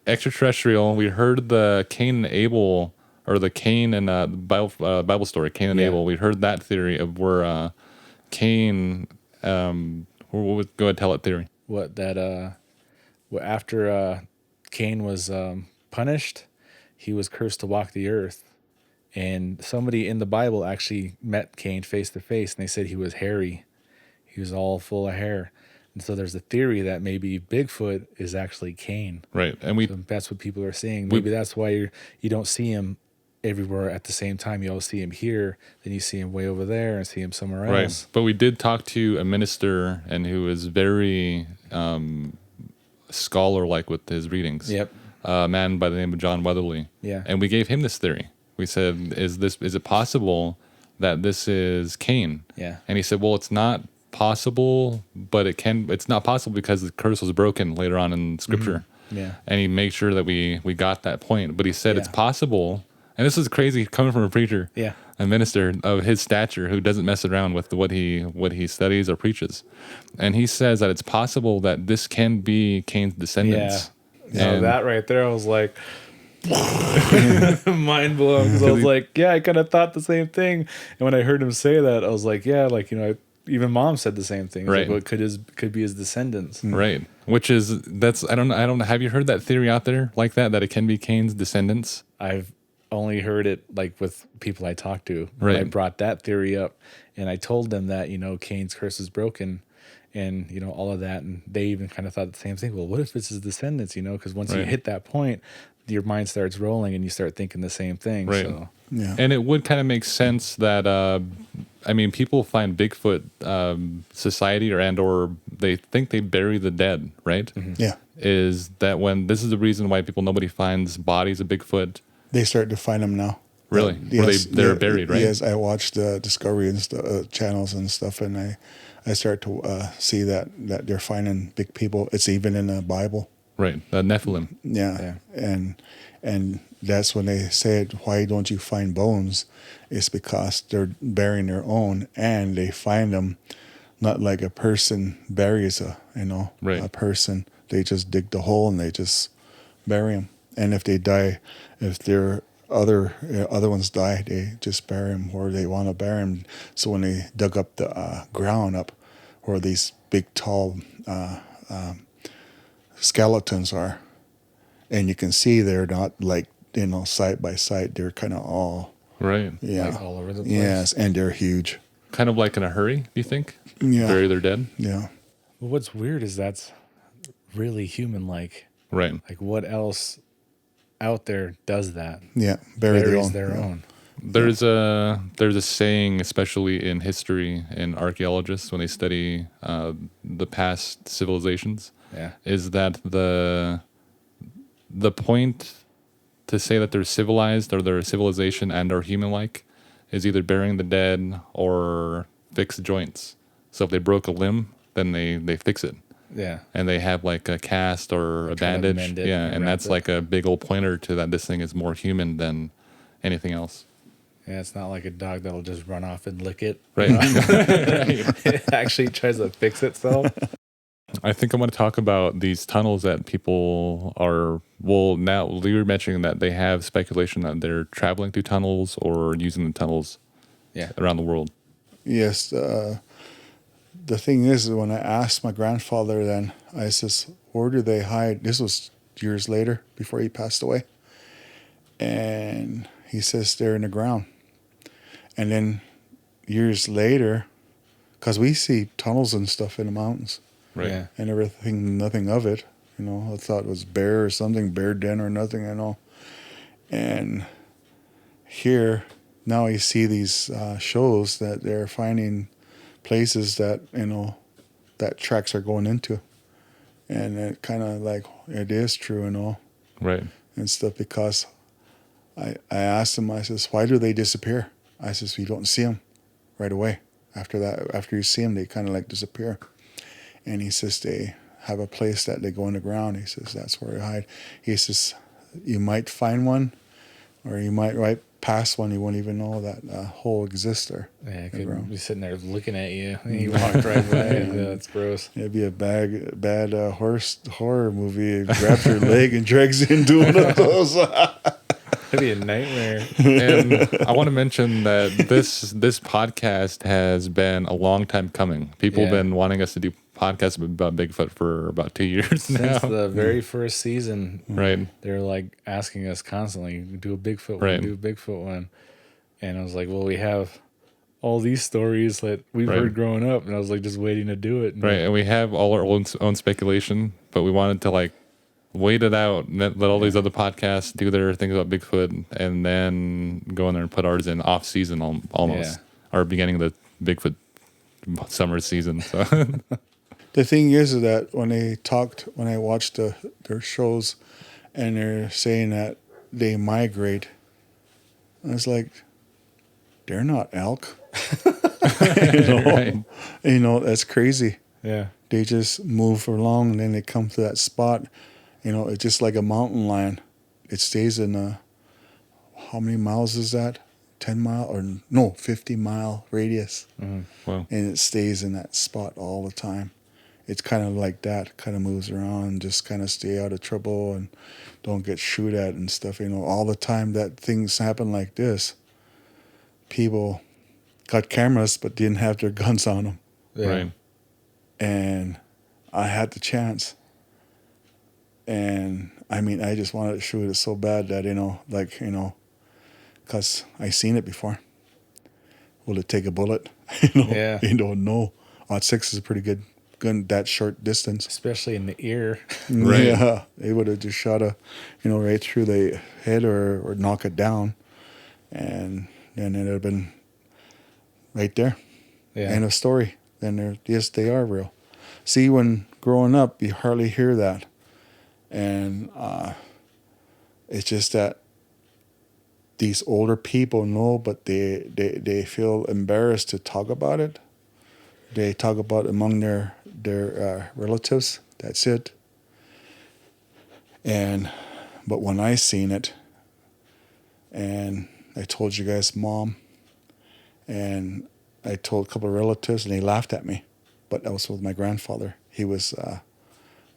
[SPEAKER 1] extraterrestrial. We heard the Cain and Abel, or the Cain and Bible story, Cain and
[SPEAKER 2] Yeah.
[SPEAKER 1] Abel. We heard that theory of where Cain, what was, go ahead, tell it theory.
[SPEAKER 2] What that after Cain was punished, he was cursed to walk the earth, and somebody in the Bible actually met Cain face to face, and they said he was hairy, he was all full of hair, and so there's a theory that maybe Bigfoot is actually Cain.
[SPEAKER 1] Right, and we
[SPEAKER 2] So that's what people are saying. Maybe that's why you don't see him everywhere at the same time. You always see him here, then you see him way over there, and see him somewhere else.
[SPEAKER 1] right, but we did talk to a minister, and who was very scholar-like with his readings.
[SPEAKER 2] Yep.
[SPEAKER 1] A man by the name of John Weatherly.
[SPEAKER 2] Yeah.
[SPEAKER 1] And we gave him this theory. We said, is it possible that this is Cain?
[SPEAKER 2] Yeah.
[SPEAKER 1] And he said, well, it's not possible, but it's not possible because the curse was broken later on in scripture.
[SPEAKER 2] Yeah.
[SPEAKER 1] And he made sure that we got that point. But he said it's
[SPEAKER 2] Yeah.
[SPEAKER 1] possible, and this is crazy coming from a preacher,
[SPEAKER 2] Yeah.
[SPEAKER 1] a minister of his stature who doesn't mess around with what he studies or preaches. And he says that it's possible that this can be Cain's descendants.
[SPEAKER 2] So
[SPEAKER 1] And-
[SPEAKER 2] that right there, I was like, mind blown. Because I was like, yeah, I kind of thought the same thing. And when I heard him say that, I was like, yeah, like, even mom said the same thing.
[SPEAKER 1] Right.
[SPEAKER 2] Like, what could be his descendants.
[SPEAKER 1] Right. Which is, I don't know. Have you heard that theory out there like that it can be Cain's descendants?
[SPEAKER 2] I've only heard it like with people I talked to. When I
[SPEAKER 1] Right.
[SPEAKER 2] brought that theory up, and I told them that, Cain's curse is broken, and all of that, and they even kind of thought the same thing. Well, what if it's his descendants? Because once you
[SPEAKER 1] Right.
[SPEAKER 2] hit that point, your mind starts rolling, and you start thinking the same thing.
[SPEAKER 1] Right.
[SPEAKER 2] So
[SPEAKER 4] Yeah.
[SPEAKER 1] And it would kind of make sense that, people find Bigfoot society or they think they bury the dead, right?
[SPEAKER 4] Yeah.
[SPEAKER 1] Is that this is the reason why nobody finds bodies of Bigfoot?
[SPEAKER 4] They start to find them now.
[SPEAKER 1] Really? Where they're buried, right?
[SPEAKER 4] Yes, I watched Discovery and channels and stuff, and I start to see that they're finding big people. It's even in the Bible.
[SPEAKER 1] Right. Nephilim.
[SPEAKER 4] Yeah. And that's when they said, why don't you find bones? It's because they're burying their own, and they find them not like a person buries
[SPEAKER 1] Right.
[SPEAKER 4] a person. They just dig the hole and they just bury them. And if they die, if their other ones die, they just bury them where they want to bury them. So when they dug up the ground up where these big tall skeletons are, and you can see they're not like side by side. They're kind of all
[SPEAKER 1] Right.
[SPEAKER 2] like all over the place.
[SPEAKER 4] Yes, and they're huge.
[SPEAKER 1] Kind of like in a hurry, do you think?
[SPEAKER 4] Yeah.
[SPEAKER 1] Bury their dead?
[SPEAKER 4] Yeah.
[SPEAKER 2] Well, what's weird is that's really human-like.
[SPEAKER 1] Right.
[SPEAKER 2] Like, what else out there does that?
[SPEAKER 4] Yeah. Bury
[SPEAKER 2] Buries
[SPEAKER 4] their
[SPEAKER 2] their
[SPEAKER 4] own.
[SPEAKER 2] own.
[SPEAKER 1] There's a saying, especially in history and archaeologists when they study the past civilizations,
[SPEAKER 2] Yeah.
[SPEAKER 1] is that the point to say that they're civilized or they're a civilization and are human-like is either burying the dead or fix joints. So if they broke a limb, then they fix it.
[SPEAKER 2] Yeah.
[SPEAKER 1] And they have like a cast or a
[SPEAKER 2] Try to
[SPEAKER 1] bandage.
[SPEAKER 2] mend it
[SPEAKER 1] Yeah,
[SPEAKER 2] and
[SPEAKER 1] and
[SPEAKER 2] wrap
[SPEAKER 1] that's
[SPEAKER 2] it.
[SPEAKER 1] like a big old pointer to that this thing is more human than anything else.
[SPEAKER 2] Yeah, it's not like a dog that'll just run off and lick it.
[SPEAKER 1] Right.
[SPEAKER 2] It actually tries to fix itself.
[SPEAKER 1] I think I want to talk about these tunnels that people are, now you were mentioning that they have speculation that they're traveling through tunnels or using the tunnels
[SPEAKER 2] Yeah.
[SPEAKER 1] around the world.
[SPEAKER 4] Yes. The thing is, when I asked my grandfather, then I says, "Where do they hide?" This was years later, before he passed away, and he says they're in the ground. And then years later, because we see tunnels and stuff in the mountains,
[SPEAKER 1] Right.
[SPEAKER 2] Yeah.
[SPEAKER 4] and everything, nothing of it. I thought it was bear or something, bear den or nothing, And here, now you see these shows that they're finding places that, that tracks are going into. And it kind of like, it is true,
[SPEAKER 1] Right.
[SPEAKER 4] and stuff, because I asked him, I says, why do they disappear? I says, you don't see them right away. After you see them, they kind of like disappear. And he says they have a place that they go in the ground. He says that's where they hide. He says you might find one or you might right past one, you won't even know that hole exists there.
[SPEAKER 2] Yeah, it
[SPEAKER 4] in the ground.
[SPEAKER 2] could be sitting there looking at you. And you walked right by it. Yeah, that's gross.
[SPEAKER 4] It'd be a bad horror movie. It grabs your leg and drags you into one of those.
[SPEAKER 2] It'd be a nightmare.
[SPEAKER 1] And I want to mention that this podcast has been a long time coming. People have
[SPEAKER 2] Yeah.
[SPEAKER 1] been wanting us to do podcasts about Bigfoot for about 2 years now.
[SPEAKER 2] Since the very first season,
[SPEAKER 1] Right.
[SPEAKER 2] they're like asking us constantly, do a Bigfoot one,
[SPEAKER 1] Right.
[SPEAKER 2] do a Bigfoot one. And I was like, well, we have all these stories that we've
[SPEAKER 1] Right.
[SPEAKER 2] heard growing up. And I was like, just waiting to do it. And
[SPEAKER 1] Right. And we have all our own speculation, but we wanted to like wait it out and let all these other podcasts do their things about Bigfoot and then go in there and put ours in off season almost, or beginning of the Bigfoot summer season. So
[SPEAKER 4] The thing is that when I watched their shows, and they're saying that they migrate, I was like, they're not elk.
[SPEAKER 1] right.
[SPEAKER 4] That's crazy.
[SPEAKER 2] yeah.
[SPEAKER 4] They just move along, and then they come to that spot. It's just like a mountain lion. It stays in how many miles is that? 10 mile or no, 50-mile radius.
[SPEAKER 1] Well,
[SPEAKER 4] And it stays in that spot all the time. It's kind of like that, kind of moves around, just kind of stay out of trouble and don't get shoot at and stuff. All the time that things happen like this, people got cameras but didn't have their guns on them.
[SPEAKER 2] Yeah.
[SPEAKER 1] right.
[SPEAKER 4] And I had the chance. And I mean, I just wanted to shoot it so bad that, because I seen it before. Will it take a bullet?
[SPEAKER 2] Yeah.
[SPEAKER 4] No. Odd 6 is a pretty good gun that short distance.
[SPEAKER 2] Especially in the ear.
[SPEAKER 1] Right.
[SPEAKER 4] Yeah. It would have just shot right through the head or knock it down. And then it would have been right there.
[SPEAKER 2] Yeah.
[SPEAKER 4] End of story. Then they are real. See, when growing up, you hardly hear that. And it's just that these older people know, but they feel embarrassed to talk about it. They talk about it among their relatives. That's it. But when I seen it, and I told you guys, Mom, and I told a couple of relatives, and they laughed at me. But that was with my grandfather. He was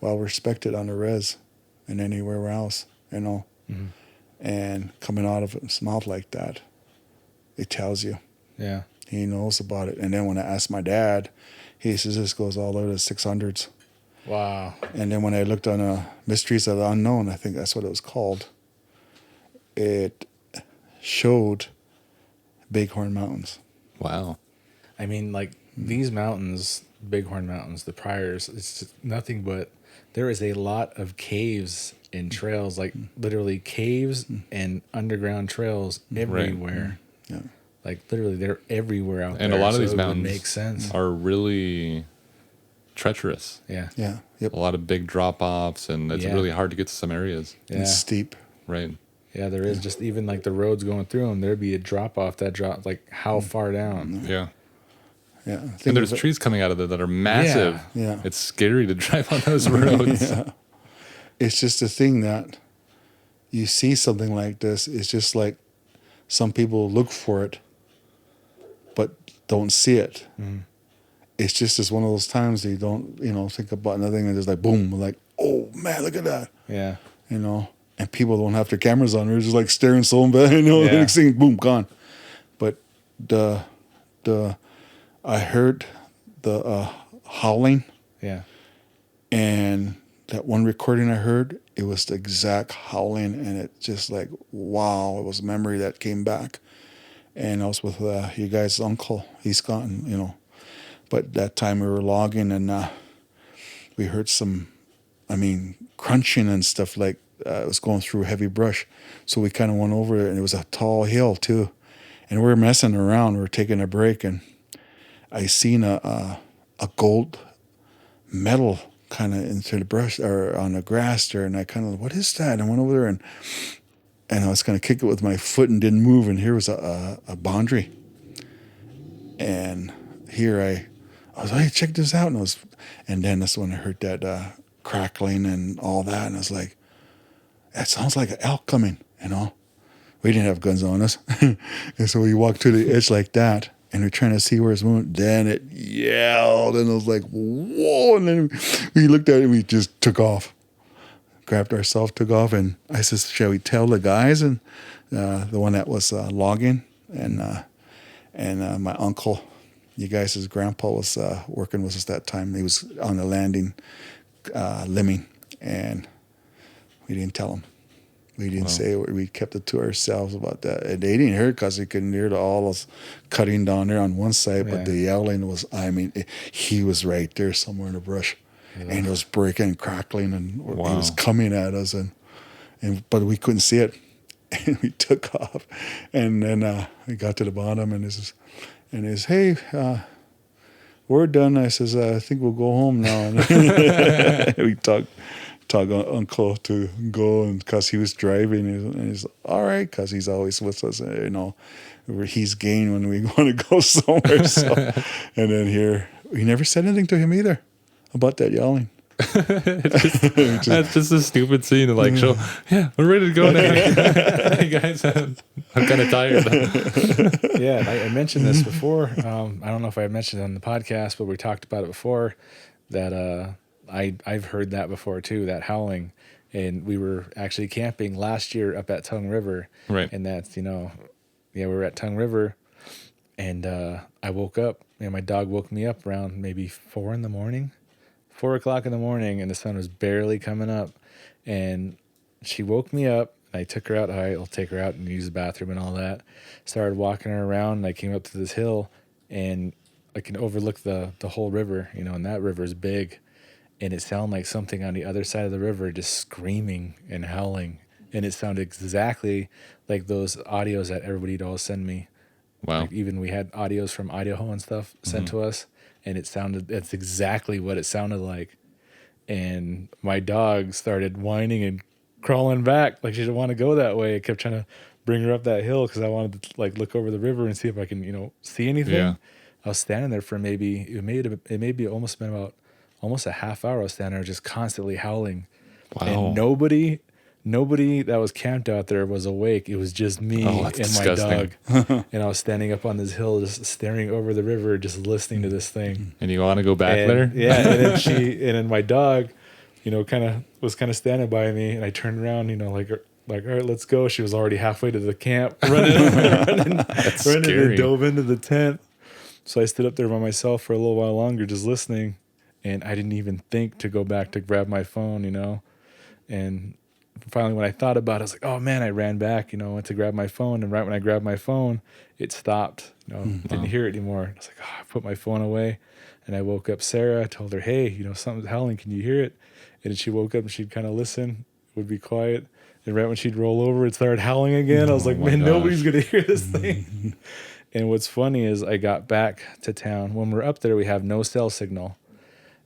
[SPEAKER 4] well respected on the res and anywhere else,
[SPEAKER 2] Mm-hmm.
[SPEAKER 4] And coming out of his mouth like that, it tells you.
[SPEAKER 2] Yeah.
[SPEAKER 4] He knows about it. And then when I asked my dad, he says this goes all out of the 600s.
[SPEAKER 2] Wow.
[SPEAKER 4] And then when I looked on Mysteries of the Unknown, I think that's what it was called, it showed Bighorn Mountains.
[SPEAKER 1] Wow.
[SPEAKER 2] I mean, like these mountains, Bighorn Mountains, the Priors, it's just nothing but there is a lot of caves and trails, like literally caves and underground trails everywhere.
[SPEAKER 4] Yeah.
[SPEAKER 2] Like literally, they're everywhere out there.
[SPEAKER 1] And a lot of
[SPEAKER 2] so
[SPEAKER 1] these
[SPEAKER 2] it would
[SPEAKER 1] mountains
[SPEAKER 2] make sense.
[SPEAKER 1] are really treacherous.
[SPEAKER 2] Yeah.
[SPEAKER 4] Yeah. Yep.
[SPEAKER 1] A lot of big drop offs, and it's
[SPEAKER 2] Yeah.
[SPEAKER 1] really hard to get to some areas.
[SPEAKER 2] Yeah.
[SPEAKER 4] It's steep.
[SPEAKER 1] Right.
[SPEAKER 2] Yeah, there is just even like the roads going through them, there'd be a drop off that drop like how far down?
[SPEAKER 1] Yeah.
[SPEAKER 4] Yeah.
[SPEAKER 1] And
[SPEAKER 4] Think
[SPEAKER 1] there's
[SPEAKER 4] of it-
[SPEAKER 1] trees coming out of there that are massive.
[SPEAKER 4] Yeah.
[SPEAKER 1] It's scary to drive on those roads.
[SPEAKER 4] Yeah. It's just a thing that you see something like this. It's just like some people look for it, but don't see it. It's just as one of those times that you don't, think about nothing and just like boom, like, oh man, look at that,
[SPEAKER 2] Yeah.
[SPEAKER 4] And people don't have their cameras on. They're just like staring so bad, the
[SPEAKER 2] Yeah.
[SPEAKER 4] next thing, boom, gone. But I heard the howling.
[SPEAKER 2] Yeah.
[SPEAKER 4] And that one recording I heard, it was the exact howling, and it just like, wow, it was a memory that came back. And I was with you guys' uncle. He's gone, But that time we were logging, and we heard some, crunching and stuff like it was going through heavy brush. So we kind of went over it, and it was a tall hill too. And we were messing around. We were taking a break, and I seen a gold metal kind of into the brush or on the grass there, and I kind of, what is that? And I went over there and I was going to kick it with my foot and didn't move, and here was a boundary. And here I was like, hey, check this out, and then that's when I heard that crackling and all that, and I was like, that sounds like an elk coming, We didn't have guns on us. And so we walked to the edge like that, and we're trying to see where it's moving. Then it yelled, and I was like, whoa. And then we looked at it, and we just took off. Grabbed ourselves, took off, and I said, shall we tell the guys? And the one that was logging, and my uncle, you guys, his grandpa was working with us that time. He was on the landing, limbing, and we didn't tell him. We didn't say it. We kept it to ourselves about that. And they didn't hear it because they couldn't hear all us cutting down there on one side, but the yelling was, he was right there somewhere in the brush. Yeah. And it was breaking and crackling, and he was coming at us, but we couldn't see it. And we took off, and then we got to the bottom, and he says, hey, we're done. I says, I think we'll go home now. And we talked Uncle to go, and because he was driving, and he's all right, because he's always with us, he's game when we want to go somewhere. So, and then here, we never said anything to him either about that yelling.
[SPEAKER 1] That's just a stupid scene to like show. Yeah, we're ready to go now. Hey guys, I'm kind of tired.
[SPEAKER 2] Yeah, I mentioned this before. I don't know if I mentioned it on the podcast, but we talked about it before. That I've heard that before too. That howling, and we were actually camping last year up at Tongue River.
[SPEAKER 1] Right.
[SPEAKER 2] And that's we were at Tongue River, and I woke up. My dog woke me up around maybe 4 o'clock in the morning, and the sun was barely coming up, and she woke me up. I took her out. I'll take her out and use the bathroom and all that. Started walking her around, and I came up to this hill, and I can overlook the whole river, and that river is big, and it sounded like something on the other side of the river just screaming and howling, and it sounded exactly like those audios that everybody'd always send me.
[SPEAKER 1] Wow.
[SPEAKER 2] Like even we had audios from Idaho and stuff sent to us, and that's exactly what it sounded like. And my dog started whining and crawling back like she didn't want to go that way. I kept trying to bring her up that hill because I wanted to like look over the river and see if I can see anything. Yeah. I was standing there for almost a half hour. I was standing there just constantly howling.
[SPEAKER 1] Wow.
[SPEAKER 2] And nobody that was camped out there was awake. It was just me and
[SPEAKER 1] disgusting.
[SPEAKER 2] my dog. And I was standing up on this hill, just staring over the river, just listening to this thing.
[SPEAKER 1] And you want to go back there?
[SPEAKER 2] Yeah. And then my dog, was standing by me, and I turned around, like, all right, let's go. She was already halfway to the camp, running and dove into the tent. So I stood up there by myself for a little while longer, just listening. And I didn't even think to go back to grab my phone, And finally, when I thought about it, I was like, oh man, I ran back, went to grab my phone. And right when I grabbed my phone, it stopped, didn't hear it anymore. I was like, I put my phone away, and I woke up Sarah. I told her, hey, something's howling. Can you hear it? And then she woke up and she'd kind of listen, would be quiet. And right when she'd roll over, it started howling again. I was like, man, nobody's going to hear this thing. And what's funny is I got back to town. When we're up there, we have no cell signal.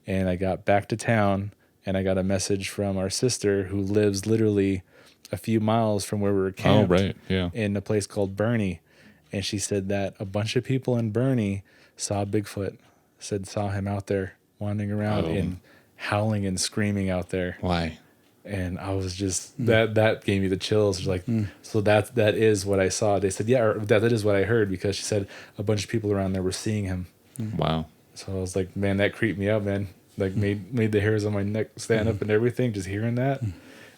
[SPEAKER 2] And I got back to town, and I got a message from our sister who lives literally a few miles from where we were camped.
[SPEAKER 1] Oh, right, yeah.
[SPEAKER 2] In a place called Bernie. And she said that a bunch of people in Bernie saw Bigfoot, saw him out there wandering around and howling and screaming out there.
[SPEAKER 1] Why?
[SPEAKER 2] And I was just, that gave me the chills. Like, so that is what I saw. They said, yeah, or that is what I heard, because she said a bunch of people around there were seeing him.
[SPEAKER 1] Wow.
[SPEAKER 2] So I was like, man, that creeped me out, man. Like made the hairs on my neck stand up and everything, just hearing that.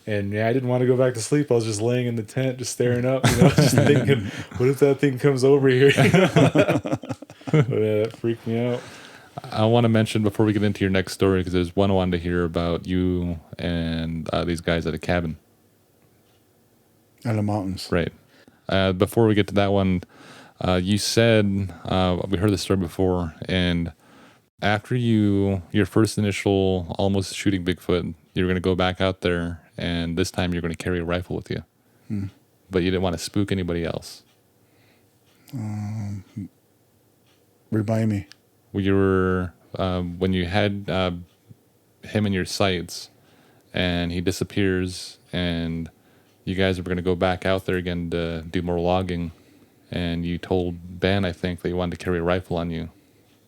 [SPEAKER 2] And I didn't want to go back to sleep. I was just laying in the tent, just staring up, just thinking, what if that thing comes over here? But that freaked me out.
[SPEAKER 1] I want to mention before we get into your next story, because there's one I wanted to hear about you and these guys at a cabin.
[SPEAKER 4] In the mountains.
[SPEAKER 1] Right. Before we get to that one, you said, we heard this story before, and after your first initial almost shooting Bigfoot, you were going to go back out there, and this time you're going to carry a rifle with you. But you didn't want to spook anybody else.
[SPEAKER 4] Remind me.
[SPEAKER 1] You were, when you had him in your sights, and he disappears, and you guys were going to go back out there again to do more logging, and you told Ben, I think, that you wanted to carry a rifle on you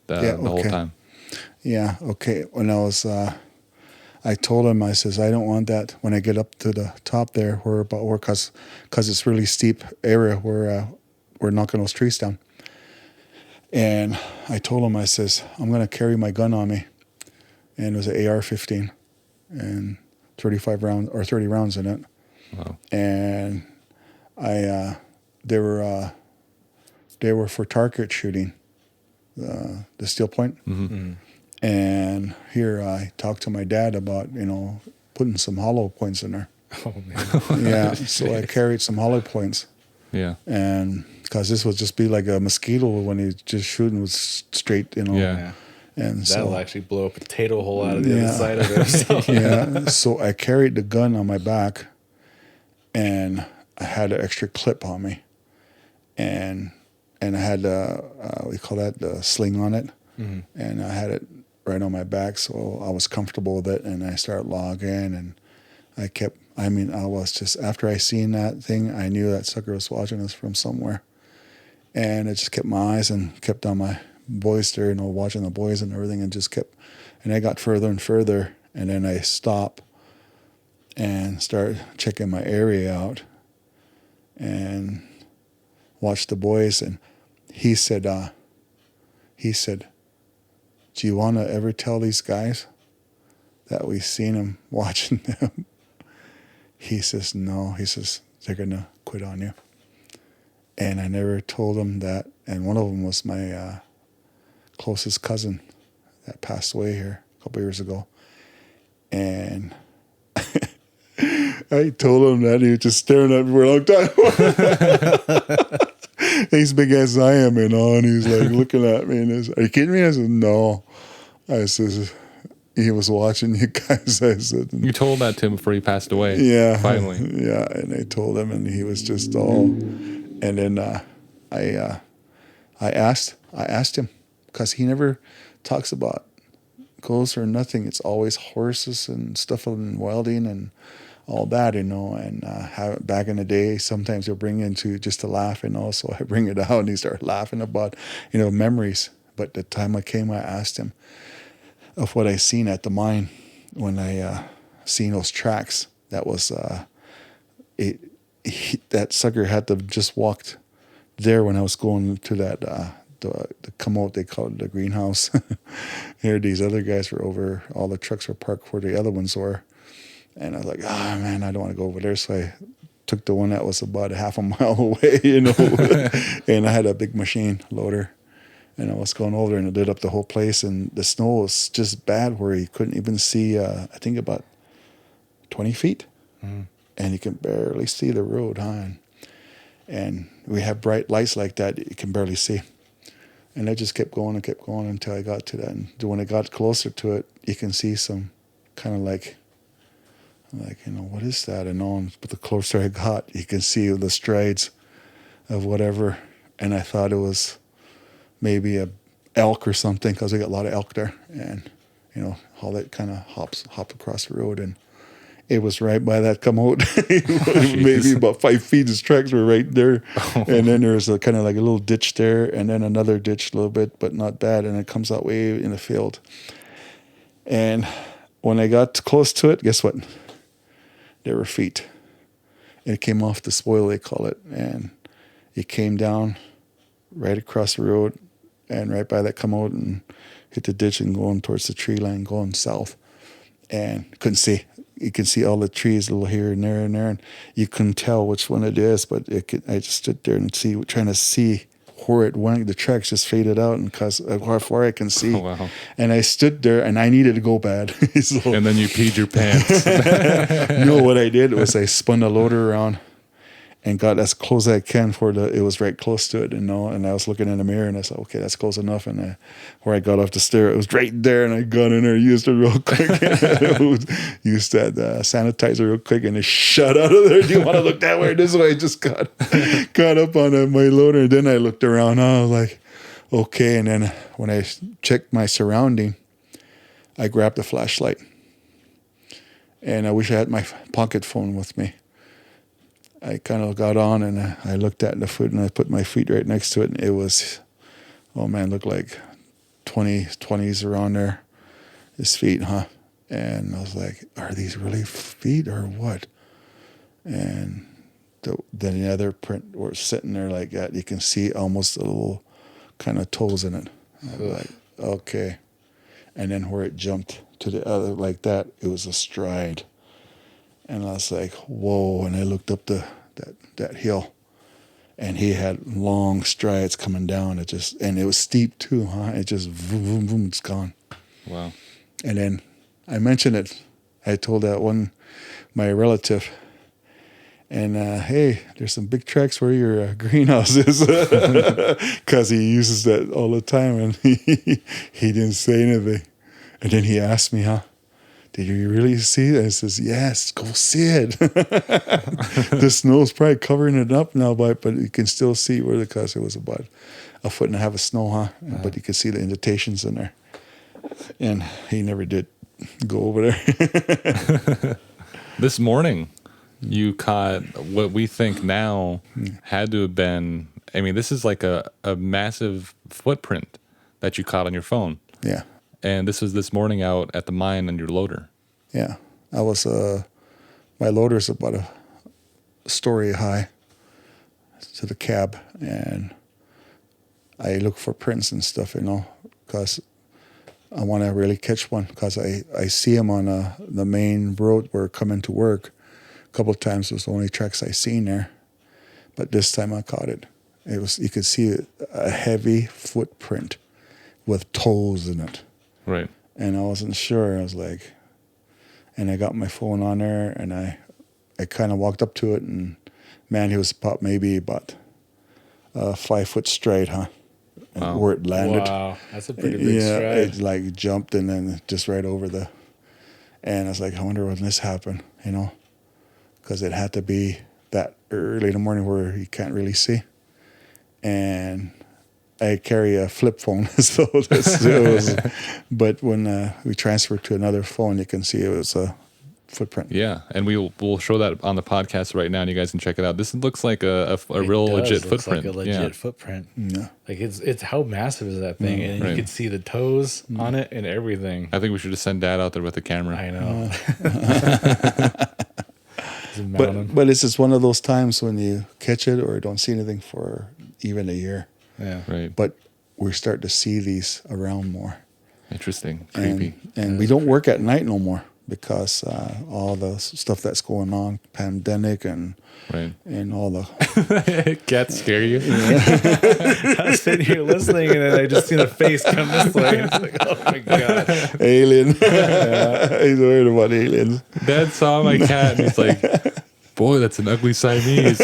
[SPEAKER 1] the whole time.
[SPEAKER 4] Yeah, okay. When I was, I told him, I says, I don't want that when I get up to the top there, because it's really steep area where we're knocking those trees down. And I told him, I says, I'm going to carry my gun on me. And it was an AR-15 and 35 rounds or 30 rounds in it.
[SPEAKER 1] Wow.
[SPEAKER 4] And they were for target shooting, the steel point.
[SPEAKER 1] Mm-hmm.
[SPEAKER 4] And here I talked to my dad about, putting some hollow points in there.
[SPEAKER 2] Oh, man.
[SPEAKER 4] Yeah, so I carried some hollow points.
[SPEAKER 1] Yeah.
[SPEAKER 4] And because this would just be like a mosquito when he's just shooting with straight,
[SPEAKER 1] Yeah.
[SPEAKER 2] Yeah.
[SPEAKER 4] And
[SPEAKER 2] That'll
[SPEAKER 4] so,
[SPEAKER 2] actually blow a potato hole out of the
[SPEAKER 4] Yeah.
[SPEAKER 2] other side of it. So.
[SPEAKER 4] yeah, so I carried the gun on my back, and I had an extra clip on me, and I had we call that the sling on it, and I had it right on my back, so I was comfortable with it, and I started logging, and I was just, after I seen that thing, I knew that sucker was watching us from somewhere, and it just kept my eyes and kept on my boys there, watching the boys and everything, and just kept, and I got further and further, and then I stopped and started checking my area out and watched the boys, and he said, do you want to ever tell these guys that we seen them watching them? He says, no. He says, they're going to quit on you. And I never told them that. And one of them was my closest cousin that passed away here a couple years ago. And I told him that. He was just staring at me for a long time. He's big as I am, and he's like looking at me. And are you kidding me? I said, no. I says, he was watching you guys. I said,
[SPEAKER 1] You told that to him before he passed away.
[SPEAKER 4] yeah,
[SPEAKER 1] Finally.
[SPEAKER 4] yeah. And I told him, and he was just all. And then I asked him, because he never talks about ghosts or nothing. It's always horses and stuff and welding and all that, and back in the day, sometimes he'll bring into just to laugh, so I bring it out and he started laughing about, memories. But the time I came, I asked him of what I seen at the mine when I seen those tracks. That was, that sucker had to just walked there when I was going to that, the come out, they call it the greenhouse. Here, these other guys were over, all the trucks were parked where the other ones were. And I was like, man, I don't want to go over there. So I took the one that was about a half a mile away, and I had a big machine loader. And I was going over there and it lit up the whole place. And the snow was just bad where you couldn't even see, I think about 20 feet. Mm. And you can barely see the road, And we have bright lights like that you can barely see. And I just kept going until I got to that. And when I got closer to it, you can see some kind of like, what is that? But the closer I got, you can see the strides of whatever. And I thought it was maybe a elk or something, because we got a lot of elk there. And, how that kind of hopped across the road. And it was right by that commode. Maybe about 5 feet. His tracks were right there. Oh. And then there was a kind of like a little ditch there, and then another ditch a little bit, but not bad. And it comes out way in the field. And when I got close to it, guess what? There were feet. It came off the spoil, they call it. And it came down right across the road and right by that commode and hit the ditch and going towards the tree line, going south. And couldn't see. You can see all the trees a little here and there, and you couldn't tell which one it is, but I just stood there and trying to see where it went. The tracks just faded out, and because how far I can see.
[SPEAKER 1] Oh, wow.
[SPEAKER 4] And I stood there, and I needed to go bad. So,
[SPEAKER 1] and then you peed your pants.
[SPEAKER 4] No, what I did was I spun the loader around and got as close as I can it was right close to it, and I was looking in the mirror, and I said, okay, that's close enough. And where I got off the stair, it was right there, and I got in there, used it real quick, used that sanitizer real quick, and it shot out of there. Do you want to look that way or this way? I just got up on my loader, and then I looked around, and I was like, okay. And then when I checked my surrounding, I grabbed a flashlight, and I wish I had my pocket phone with me. I kind of got on and I looked at the foot, and I put my feet right next to it, and it was, looked like 20s around there, his feet, And I was like, are these really feet or what? And then the other print was sitting there like that. You can see almost a little kind of toes in it. I was like, okay. And then where it jumped to the other like that, it was a stride. And I was like, whoa. And I looked up that hill. And he had long strides coming down. And it was steep too, huh? It just boom, boom, boom, it's gone.
[SPEAKER 1] Wow.
[SPEAKER 4] And then I mentioned it. I told that one, my relative, and hey, there's some big tracks where your greenhouse is, because he uses that all the time, and he didn't say anything. And then he asked me, did you really see it? I says, yes, go see it. The snow's probably covering it up now, but you can still see where because it was about 1.5 feet of snow, But you can see the indentations in there. And he never did go over there.
[SPEAKER 1] This morning, you caught what we think now had to have been, I mean, this is like a massive footprint that you caught on your phone.
[SPEAKER 4] Yeah.
[SPEAKER 1] And this was this morning out at the mine on your loader.
[SPEAKER 4] Yeah. I was, my loader's about a story high to the cab. And I look for prints and stuff, because I want to really catch one, because I see him on the main road where coming to work. A couple of times it was the only tracks I seen there, but this time I caught it. It was, you could see a heavy footprint with toes in it.
[SPEAKER 1] Right.
[SPEAKER 4] And I wasn't sure. I was like, and I got my phone on there, and I kind of walked up to it, and man, he was maybe about 5 foot straight, huh?
[SPEAKER 1] Wow.
[SPEAKER 4] Where it landed.
[SPEAKER 2] Wow, that's a pretty big stride.
[SPEAKER 4] It like jumped and then just right over and I was like, I wonder when this happened, because it had to be that early in the morning where you can't really see. And I carry a flip phone, so but when we transferred to another phone, you can see it was a footprint.
[SPEAKER 1] Yeah, and we'll show that on the podcast right now, and you guys can check it out. This looks like a real legit footprint.
[SPEAKER 2] Like a legit footprint.
[SPEAKER 4] Yeah.
[SPEAKER 2] Like it's how massive is that thing? And you can see the toes on it and everything.
[SPEAKER 1] I think we should just send Dad out there with the camera.
[SPEAKER 2] I know.
[SPEAKER 4] But it's just one of those times when you catch it or don't see anything for even a year.
[SPEAKER 2] Yeah.
[SPEAKER 1] Right.
[SPEAKER 4] But we're starting to see these around more.
[SPEAKER 1] Interesting. Creepy.
[SPEAKER 4] And we don't work at night no more, because all the stuff that's going on, pandemic and all the
[SPEAKER 1] Cats scare you?
[SPEAKER 2] I was sitting here listening, and then I just seen a face come this way. And it's like, oh my god,
[SPEAKER 4] alien. He's worried about aliens.
[SPEAKER 1] Dad saw my cat, and he's like, boy, that's an ugly Siamese.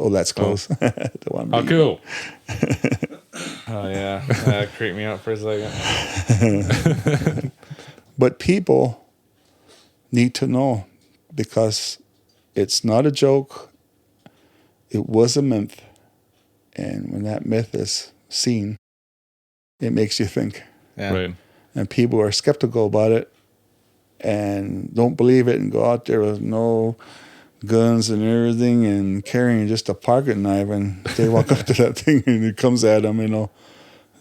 [SPEAKER 4] That's close.
[SPEAKER 1] Oh, cool.
[SPEAKER 2] oh yeah, that creeped me out for a second.
[SPEAKER 4] But people need to know, because it's not a joke. It was a myth. And when that myth is seen, it makes you think.
[SPEAKER 2] Yeah.
[SPEAKER 1] Right.
[SPEAKER 4] And people are skeptical about it and don't believe it and go out there with no guns and everything and carrying just a pocket knife, and they walk up to that thing and it comes at them,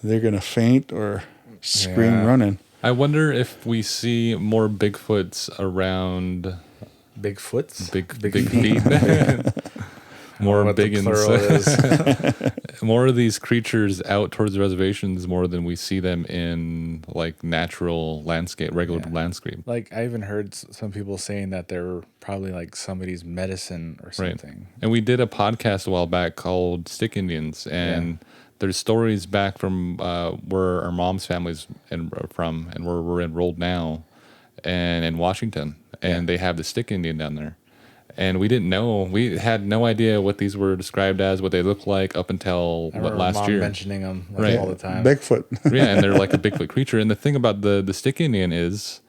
[SPEAKER 4] they're going to faint or scream running.
[SPEAKER 1] I wonder if we see more Bigfoots around.
[SPEAKER 2] Bigfoots?
[SPEAKER 1] Big feet. More biggins. More of these creatures out towards the reservations more than we see them in like natural landscape, regular landscape.
[SPEAKER 2] Like I even heard some people saying that they're probably like somebody's medicine or something.
[SPEAKER 1] Right. And we did a podcast a while back called Stick Indians, and there's stories back from where our mom's family's from and where we're enrolled now, and in Washington, and they have the Stick Indian down there. And we didn't know. We had no idea what these were described as, what they look like up until last
[SPEAKER 2] Mom
[SPEAKER 1] year.
[SPEAKER 2] Mentioning them all the time.
[SPEAKER 4] Bigfoot.
[SPEAKER 1] Yeah, and they're like a Bigfoot creature. And the thing about the Stick Indian is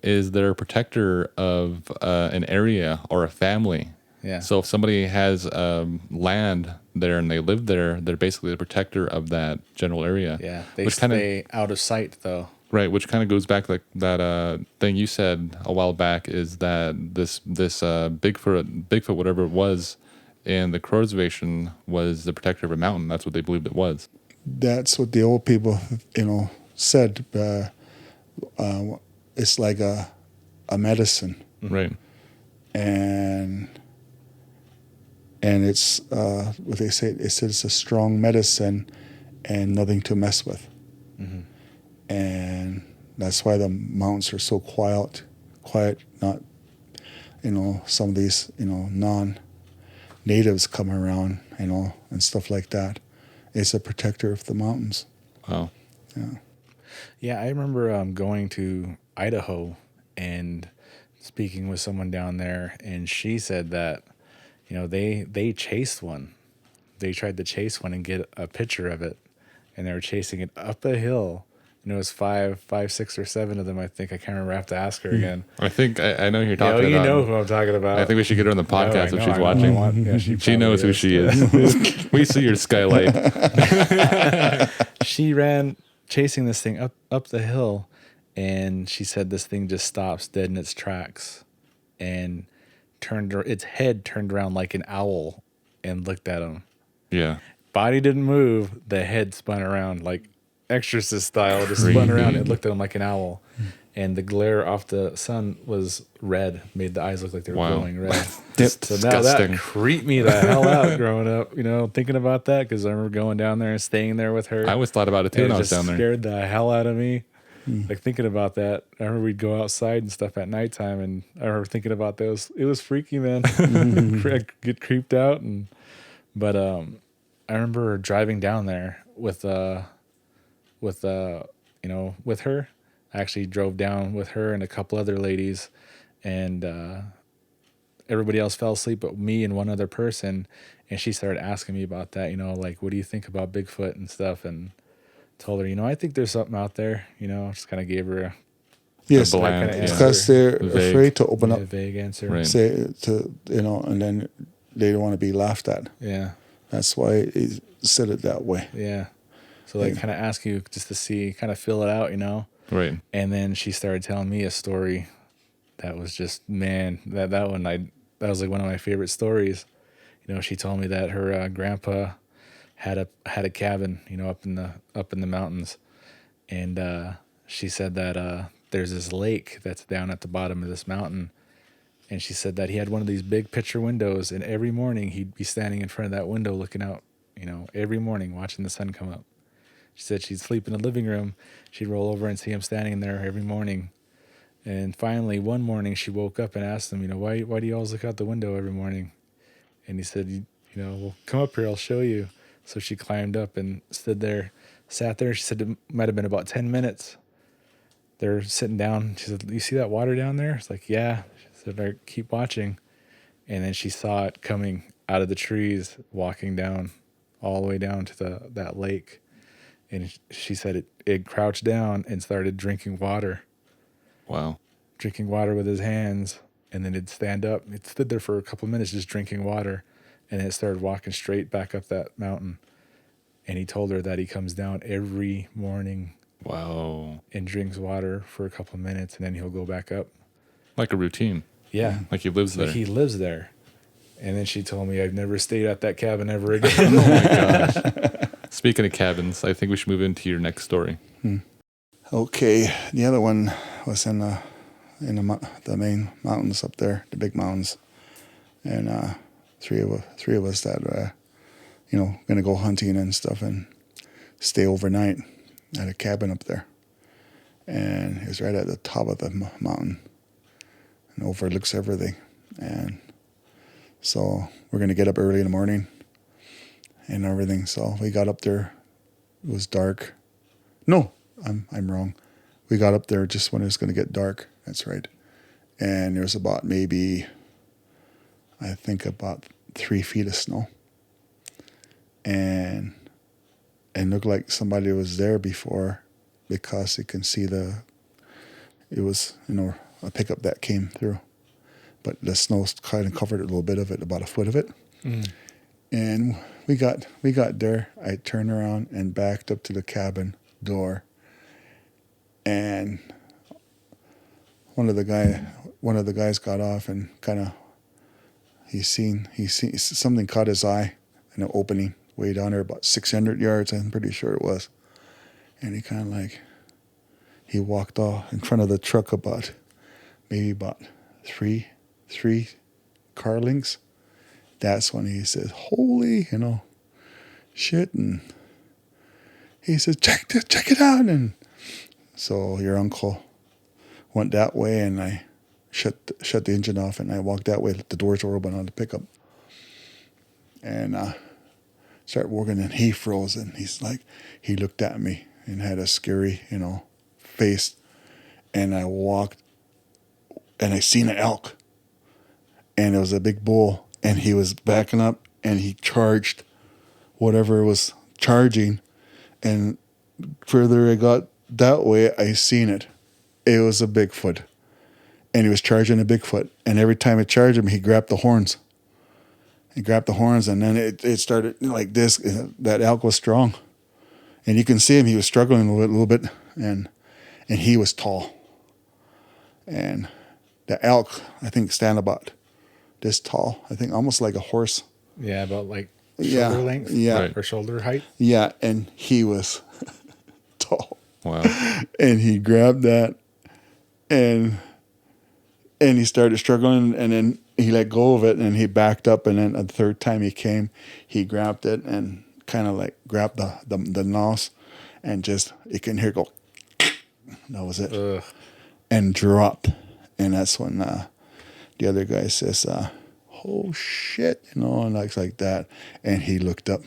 [SPEAKER 1] they're a protector of an area or a family.
[SPEAKER 2] Yeah.
[SPEAKER 1] So if somebody has land there and they live there, they're basically the protector of that general area.
[SPEAKER 2] Yeah. They stay out of sight though.
[SPEAKER 1] Right, which kind of goes back like that thing you said a while back, is that this Bigfoot, whatever it was, in the Crow Reservation was the protector of a mountain. That's what they believed it was.
[SPEAKER 4] That's what the old people, said. it's like a medicine,
[SPEAKER 1] Right.
[SPEAKER 4] and it's what they say. It says it's a strong medicine and nothing to mess with, and that's why the mountains are so quiet. Not, some of these non-natives come around, and stuff like that. It's a protector of the mountains.
[SPEAKER 1] Wow.
[SPEAKER 2] Yeah, I remember going to Idaho and speaking with someone down there, and she said that, they chased one. They tried to chase one and get a picture of it, and they were chasing it up a hill. It was five, 6 or 7 of them. I think I can't remember. I have to ask her again.
[SPEAKER 1] I think I know who you're talking
[SPEAKER 2] You
[SPEAKER 1] about.
[SPEAKER 2] know who I'm talking about.
[SPEAKER 1] I think we should get her on the podcast if she's watching.
[SPEAKER 2] Yeah,
[SPEAKER 1] She knows who she is. We see your skylight.
[SPEAKER 2] She ran chasing this thing up the hill, and she said this thing just stops dead in its tracks, and its head turned around like an owl and looked at him.
[SPEAKER 1] Yeah.
[SPEAKER 2] Body didn't move. The head spun around like Exorcist style, just spun around and looked at him like an owl. And the glare off the sun was red, made the eyes look like they were glowing red. So now that creeped me the hell out growing up, thinking about that, because I remember going down there and staying there with her.
[SPEAKER 1] I always thought about it too when I was down there.
[SPEAKER 2] It scared the hell out of me. Like thinking about that. I remember we'd go outside and stuff at nighttime, and I remember thinking about those. It was freaky, man. I get creeped out, but I remember driving down there with her. I actually drove down with her and a couple other ladies, and everybody else fell asleep but me and one other person. And she started asking me about that, like, what do you think about Bigfoot and stuff? And told her, I think there's something out there. Just kind of gave her
[SPEAKER 4] yes,
[SPEAKER 1] bland,
[SPEAKER 4] because they're
[SPEAKER 1] vague.
[SPEAKER 4] afraid to open up,
[SPEAKER 2] vague answer.
[SPEAKER 1] Right.
[SPEAKER 4] say to and then they don't want to be laughed at.
[SPEAKER 2] Yeah.
[SPEAKER 4] That's why he said it that way.
[SPEAKER 2] Yeah. So kind of ask you just to see, kind of fill it out,
[SPEAKER 1] Right.
[SPEAKER 2] And then she started telling me a story that was just, man, that was like one of my favorite stories. She told me that her grandpa had a cabin, up in the mountains, and she said that there's this lake that's down at the bottom of this mountain, and she said that he had one of these big picture windows, and every morning he'd be standing in front of that window looking out, every morning watching the sun come up. She said she'd sleep in the living room. She'd roll over and see him standing there every morning. And finally, one morning, she woke up and asked him, why do you always look out the window every morning? And he said, well, come up here, I'll show you. So she climbed up and sat there. She said it might have been about 10 minutes. They're sitting down. She said, you see that water down there? It's like, yeah. She said, all right, keep watching. And then she saw it coming out of the trees, walking down all the way down to that lake. And she said it crouched down and started drinking water.
[SPEAKER 1] Wow.
[SPEAKER 2] Drinking water with his hands. And then it'd stand up. It stood there for a couple of minutes just drinking water. And then it started walking straight back up that mountain. And he told her that he comes down every morning.
[SPEAKER 1] Wow.
[SPEAKER 2] And drinks water for a couple of minutes. And then he'll go back up.
[SPEAKER 1] Like a routine.
[SPEAKER 2] Yeah.
[SPEAKER 1] Like he lives there.
[SPEAKER 2] Like he lives there. And then she told me I've never stayed at that cabin ever again.
[SPEAKER 1] Oh my gosh. Speaking of cabins, I think we should move into your next story.
[SPEAKER 4] Okay, the other one was in the main mountains up there, the big mountains, and three of us that gonna go hunting and stuff and stay overnight at a cabin up there, and it was right at the top of the mountain and overlooks everything, and so we're gonna get up early in the morning and everything. So we got up there. It was dark. No, I'm wrong. We got up there just when it was going to get dark. That's right. And there was about maybe, I think about 3 feet of snow. And it looked like somebody was there before, because you can see it was, a pickup that came through. But the snow kind of covered a little bit of it, about a foot of it. Mm. And we got there. I turned around and backed up to the cabin door, and one of the guys got off and kind of he seen something caught his eye in an opening way down there, about 600 yards, I'm pretty sure it was, and he kind of like He walked off in front of the truck about three car lengths. That's when he says, holy, shit. And he says, check it out. And so your uncle went that way, and I shut the engine off, and I walked that way. The doors were open on the pickup. And started working, and he froze, and he looked at me and had a scary, face. And I walked, and I seen an elk, and it was a big bull, and he was backing up, and he charged whatever was charging. And further I got that way, I seen it. It was a Bigfoot, and he was charging a Bigfoot. And every time it charged him, he grabbed the horns. He grabbed the horns, and then it started like this. That elk was strong, and you can see him. He was struggling a little bit, and he was tall. And the elk, I think, stand about this tall. I think almost like a horse.
[SPEAKER 2] Yeah, about like shoulder length.
[SPEAKER 4] Yeah,
[SPEAKER 1] Right.
[SPEAKER 2] Or shoulder height.
[SPEAKER 4] yeah, and he was tall.
[SPEAKER 1] Wow.
[SPEAKER 4] And he grabbed that, and he started struggling, and then he let go of it, and he backed up, and then the third time he came, he grabbed it and kind of like grabbed the nose, and just, you can hear it go, that was it.
[SPEAKER 2] Ugh.
[SPEAKER 4] And dropped. And that's when the other guy says, oh shit, and like that. And he looked up,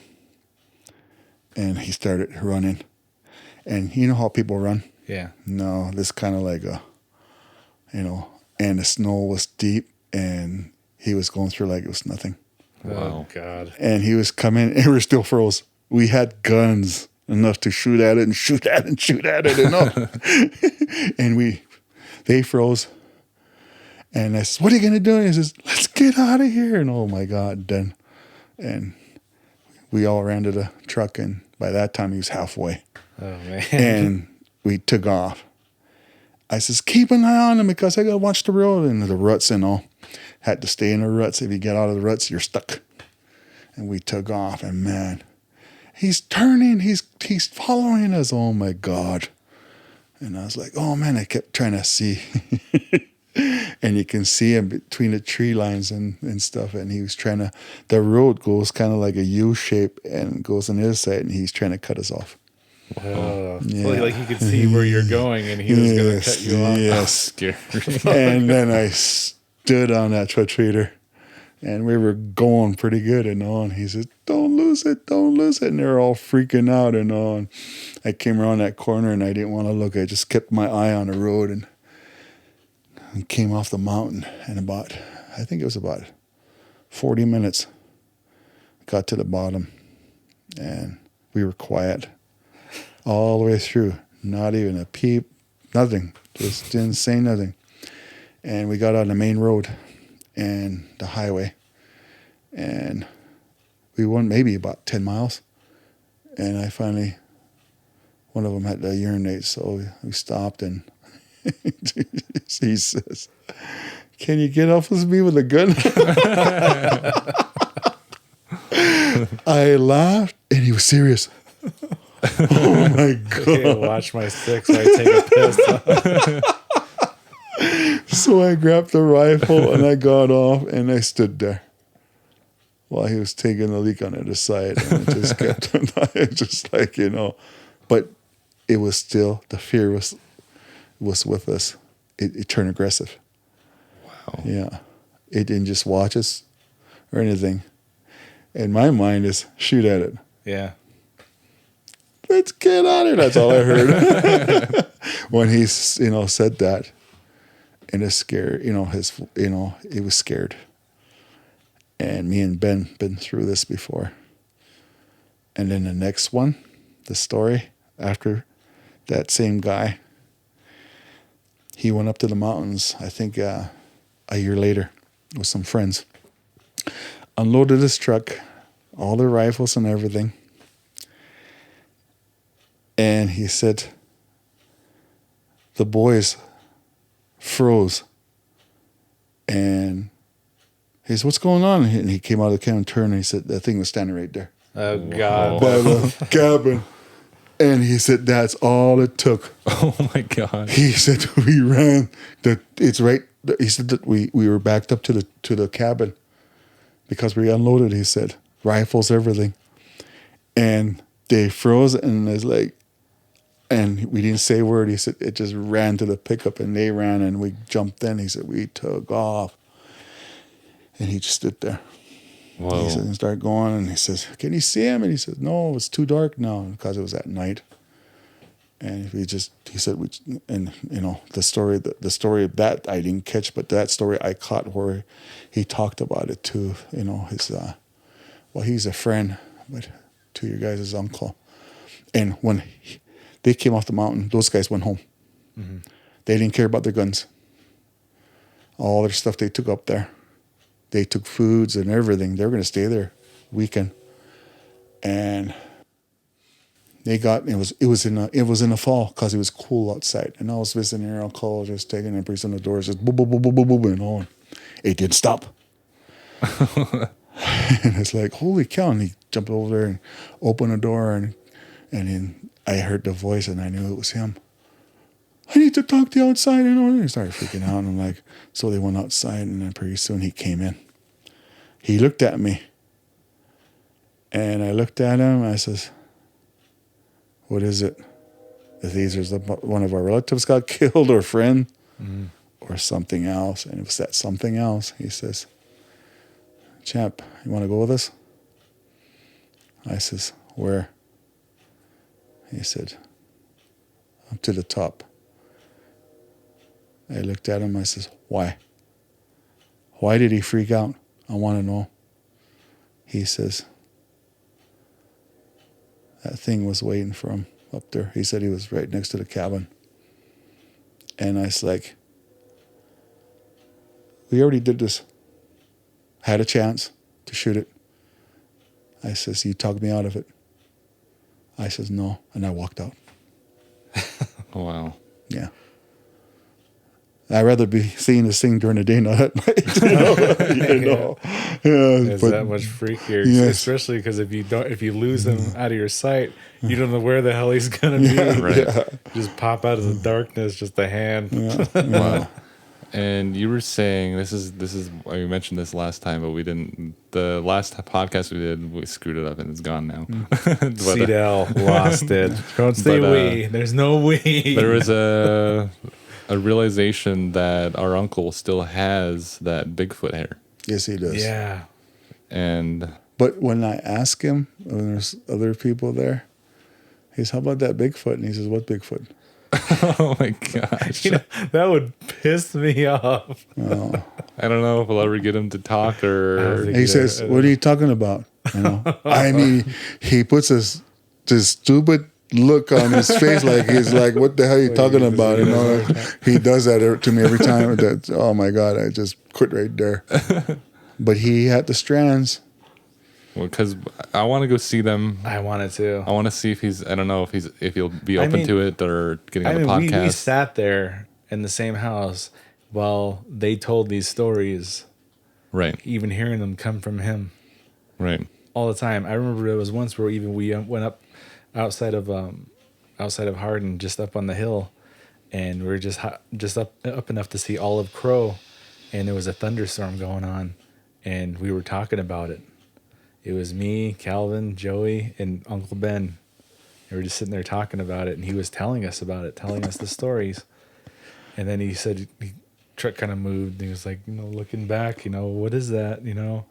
[SPEAKER 4] and he started running. And you know how people run?
[SPEAKER 2] Yeah.
[SPEAKER 4] No, this kind of like and the snow was deep, and he was going through like it was nothing.
[SPEAKER 1] Wow.
[SPEAKER 2] Oh, God.
[SPEAKER 4] And he was coming, and we were still froze. We had guns enough to shoot at it and shoot at it and shoot at it, and they froze. And I said, what are you going to do? And he says, let's get out of here. And oh my God, and we all ran to the truck, and by that time he was halfway.
[SPEAKER 2] Oh, man.
[SPEAKER 4] And we took off. I says, keep an eye on him because I got to watch the road and the ruts and all. Had to stay in the ruts. If you get out of the ruts, you're stuck. And we took off, and man, he's turning. He's following us. Oh my God. And I was like, oh man, I kept trying to see. And you can see him between the tree lines and stuff. And he was the road goes kind of like a U shape and goes on his side, and he's trying to cut us off.
[SPEAKER 2] Yeah. Like he could see where you're going, and he was going to cut you off.
[SPEAKER 4] Yes.
[SPEAKER 1] Scary.
[SPEAKER 4] And then I stood on that treater, and we were going pretty good and on. He said, don't lose it. And they're all freaking out and on. I came around that corner, and I didn't want to look. I just kept my eye on the road, and came off the mountain. And I think it was about 40 minutes, got to the bottom, and we were quiet all the way through. Not even a peep, nothing. Just didn't say nothing. And we got on the main road and the highway, and we went maybe about 10 miles. And I finally, one of them had to urinate, so we stopped, and he says, can you get off of me with a gun? I laughed, and he was serious. Oh my God.
[SPEAKER 2] I can't watch my six while I take a piss.
[SPEAKER 4] So I grabbed the rifle, and I got off, and I stood there while he was taking a leak on the other side. And I just kept just like, but it was still, the fear was with us. It turned aggressive.
[SPEAKER 1] Wow.
[SPEAKER 4] Yeah. It didn't just watch us or anything. And my mind is, shoot at it.
[SPEAKER 2] Yeah.
[SPEAKER 4] Let's get out of here. That's all I heard. When he, said that, and it scared, he was scared. And me and Ben been through this before. And then the next one, the story after that same guy, he went up to the mountains, I think a year later with some friends. Unloaded his truck, all the rifles and everything. And he said, the boys froze. And he said, what's going on? And he came out of the cabin and turned, and he said, that thing was standing right there
[SPEAKER 2] Oh, God.
[SPEAKER 4] by the cabin. And he said, that's all it took.
[SPEAKER 1] Oh my God.
[SPEAKER 4] He said, we ran. It's right. He said that we were backed up to the cabin because we unloaded, he said, rifles, everything. And they froze, and it's like, and we didn't say a word. He said, it just ran to the pickup, and they ran, and we jumped in. He said, we took off. And he just stood there.
[SPEAKER 1] Whoa.
[SPEAKER 4] He said, and started going, and he says, can you see him? And he said, no, it's too dark now, because it was at night. And he said, and you know, the story of that I didn't catch, but that story I caught where he talked about it too. You know, his, he's a friend, but to your guys' uncle. And when they came off the mountain, those guys went home. Mm-hmm. They didn't care about their guns. All their stuff they took up there. They took foods and everything. They were going to stay there weekend. And they got, it was in the fall because it was cool outside. And I was visiting your uncle, just taking a breeze on the door, just boom, boom, boom, boom, boom, boom, and on. It didn't stop. And it's like, holy cow. And he jumped over there and opened the door, and then I heard the voice, and I knew it was him. I need to talk to you outside. And he started freaking out. And I'm like, so they went outside, and then pretty soon he came in. He looked at me. And I looked at him. I says, what is it? If either one of our relatives got killed, or a friend, or something else. And it was that something else. He says, Champ, you want to go with us? I says, where? He said, up to the top. I looked at him. I says, why? Why did he freak out? I want to know. He says, that thing was waiting for him up there. He said he was right next to the cabin. And I was like, we already did this. Had a chance to shoot it. I says, you talked me out of it. I says, no. And I walked out.
[SPEAKER 1] Wow.
[SPEAKER 4] Yeah. I'd rather be seeing this thing during the day, not at night. You know? Yeah,
[SPEAKER 2] it's that much freakier,
[SPEAKER 4] yes.
[SPEAKER 2] Especially because if you lose him out of your sight, you don't know where the hell he's gonna be.
[SPEAKER 1] Right.
[SPEAKER 4] Yeah.
[SPEAKER 2] Just pop out of the darkness, just a hand.
[SPEAKER 4] Yeah.
[SPEAKER 1] Wow. And you were saying this is we mentioned this last time, but we didn't. The last podcast we did, we screwed it up and it's gone now. But,
[SPEAKER 2] Cedel lost it. Don't say we. There's no we.
[SPEAKER 1] There was a realization that our uncle still has that Bigfoot hair.
[SPEAKER 4] Yes, he does.
[SPEAKER 2] Yeah.
[SPEAKER 1] And
[SPEAKER 4] but when I ask him, when there's other people there, he says, how about that Bigfoot? And he says, what Bigfoot?
[SPEAKER 1] oh my gosh.
[SPEAKER 2] That would piss me off.
[SPEAKER 4] Oh.
[SPEAKER 1] I don't know if we'll ever get him to talk or.
[SPEAKER 4] He says, what are you talking about? You know, I mean, he puts this stupid look on his face like he's like, what the hell are you talking about? You know, he does that to me every time. Oh my God, I just quit right there. But he had the strands.
[SPEAKER 1] Well, because I want to go see them.
[SPEAKER 2] I wanted to.
[SPEAKER 1] I want to see if he's. I don't know if he'll be open to it or getting on the podcast.
[SPEAKER 2] We sat there in the same house while they told these stories.
[SPEAKER 1] Right.
[SPEAKER 2] Even hearing them come from him.
[SPEAKER 1] Right.
[SPEAKER 2] All the time. I remember there was once where we went up outside of Hardin, just up on the hill, and we were just up enough to see Olive Crow, and there was a thunderstorm going on, and we were talking about it. It was me, Calvin, Joey, and Uncle Ben. We were just sitting there talking about it, and he was telling us about it, telling us the stories. And then he said, truck kind of moved, and he was like, looking back, what is that, And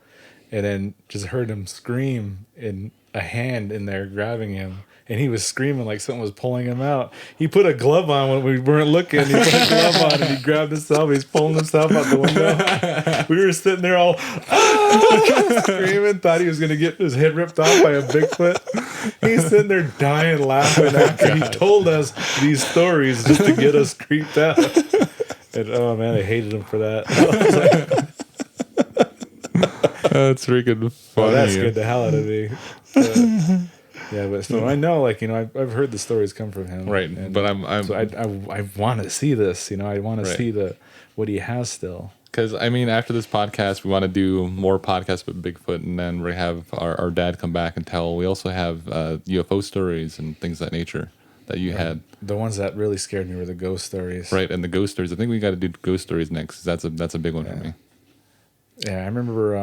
[SPEAKER 2] then just heard him scream, and a hand in there grabbing him. And he was screaming like something was pulling him out. He put a glove on when we weren't looking. He put a glove on and he grabbed himself. He's pulling himself out the window. We were sitting there all screaming. Thought he was going to get his head ripped off by a Bigfoot. He's sitting there dying laughing after he told us these stories just to get us creeped out. And oh man, I hated him for that.
[SPEAKER 1] That's freaking funny.
[SPEAKER 2] Oh, that scared the hell out of me. Yeah, but so I know, I've heard the stories come from him,
[SPEAKER 1] right?
[SPEAKER 2] And
[SPEAKER 1] but I'm
[SPEAKER 2] so I want to see this, I want to see what he has still.
[SPEAKER 1] Because, I mean, after this podcast, we want to do more podcasts with Bigfoot, and then we have our dad come back and tell. We also have UFO stories and things of that nature that you had.
[SPEAKER 2] The ones that really scared me were the ghost stories.
[SPEAKER 1] Right, and the ghost stories. I think we got to do ghost stories next. 'Cause that's a big one for me.
[SPEAKER 2] Yeah, I remember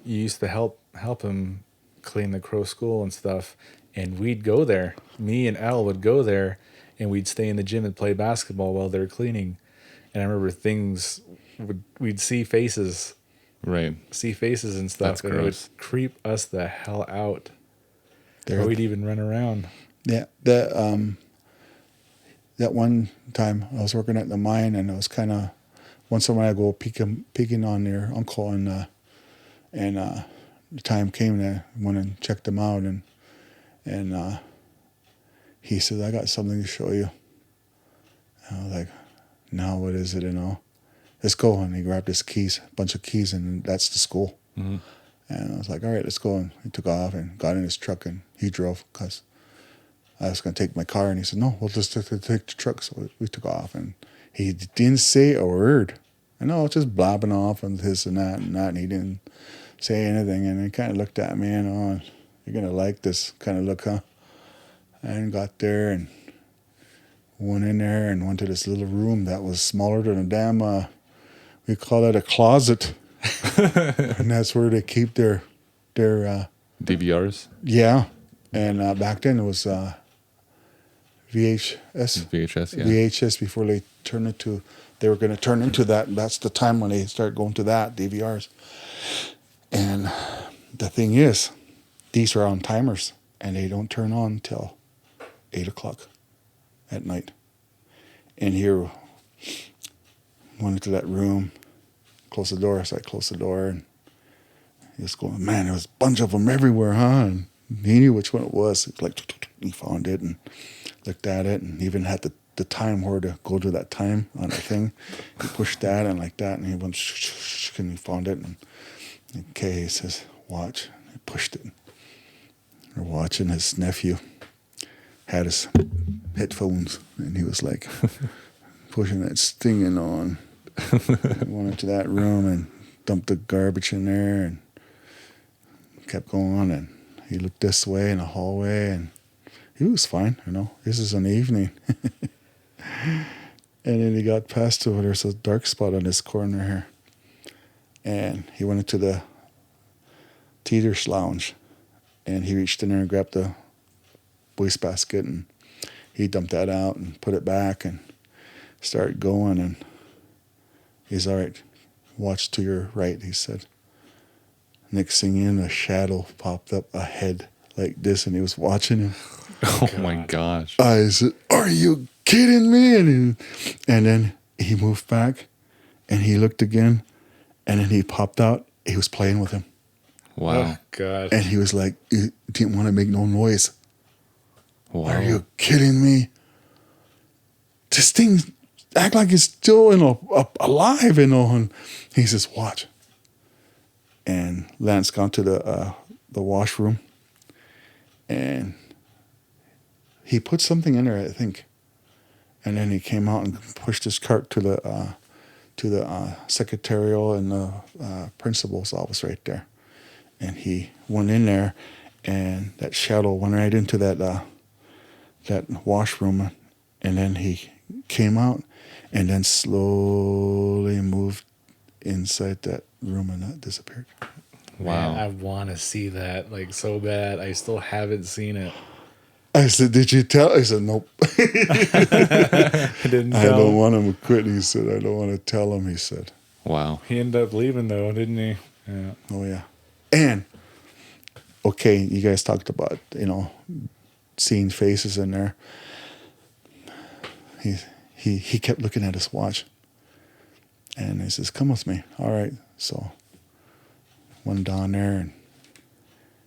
[SPEAKER 2] you used to help him clean the Crow School and stuff, and we'd go there. Me and Al would go there, and we'd stay in the gym and play basketball while they were cleaning. And I remember we'd see faces
[SPEAKER 1] Right.
[SPEAKER 2] and stuff,
[SPEAKER 1] That's
[SPEAKER 2] and it would
[SPEAKER 1] gross.
[SPEAKER 2] creep us the hell out.
[SPEAKER 4] There-
[SPEAKER 2] Or we'd even run around.
[SPEAKER 4] Yeah, that one time I was working at the mine, and it was kind of once in a while I go peeking on their uncle, and the time came that I went and checked him out, and he said, "I got something to show you." And I was like, "No, what is it?" Let's go. And he grabbed his keys, a bunch of keys, and that's the school.
[SPEAKER 1] Mm-hmm.
[SPEAKER 4] And I was like, "All right, let's go." And he took off and got in his truck, and he drove because I was going to take my car. And he said, "No, we'll just take the truck." So we took off, and he didn't say a word. I know, just blabbing off and this and that, and he didn't say anything. And he kind of looked at me and, "Oh, you're going to like this kind of look, huh?" And got there and went in there and went to this little room that was smaller than a damn, we call it a closet. And that's where they keep their
[SPEAKER 1] DVRs,
[SPEAKER 4] yeah. And back then it was VHS.
[SPEAKER 1] VHS, yeah.
[SPEAKER 4] VHS before they were going to turn into that. That's the time when they started going to that, DVRs. And the thing is, these are on timers, and they don't turn on till 8 o'clock at night. And here, went into that room, closed the door. So I closed the door, and he was going, "Man, there was a bunch of them everywhere, huh?" And he knew which one it was. It's like, he found it and looked at it, and even had the time where to go to that time on the thing. He pushed that and like that, and he went, and he found it. And okay, he says, "Watch." He pushed it. We're watching. His nephew had his headphones, and he was like pushing that stinging on. Went into that room and dumped the garbage in there, and kept going. And he looked this way in the hallway, and he was fine. This is an evening. And then he got past to where there's a dark spot on this corner here, and he went into the teeter's lounge, and he reached in there and grabbed the wastebasket, and he dumped that out and put it back and started going. And he's, "All right, watch to your right," he said. Next thing in, a shadow popped up ahead like this, and he was watching him.
[SPEAKER 1] Oh my gosh.
[SPEAKER 4] I said, "Are you kidding me?" And then he moved back, and he looked again, and then he popped out. He was playing with him.
[SPEAKER 1] Wow.
[SPEAKER 2] Oh, God.
[SPEAKER 4] And he was like, he didn't want to make no noise.
[SPEAKER 1] Wow.
[SPEAKER 4] "Are you kidding me? This thing act like it's still alive, And he says, "Watch." And Lance gone to the washroom, and he put something in there, I think. And then he came out and pushed his cart to the secretarial and the principal's office right there. And he went in there, and that shadow went right into that washroom, and then he came out, and then slowly moved inside that room, and that disappeared.
[SPEAKER 1] Wow.
[SPEAKER 2] Man, I want to see that like so bad. I still haven't seen it.
[SPEAKER 4] I said, "Did you tell?" I said, "Nope."
[SPEAKER 2] I didn't
[SPEAKER 4] I
[SPEAKER 2] tell.
[SPEAKER 4] don't want him to quit. He said, "I don't want to tell him." He said,
[SPEAKER 1] Wow.
[SPEAKER 2] He ended up leaving though, didn't he? Yeah.
[SPEAKER 4] "Oh yeah." And okay, you guys talked about seeing faces in there. He kept looking at his watch, and he says, "Come with me." All right. So went down there, and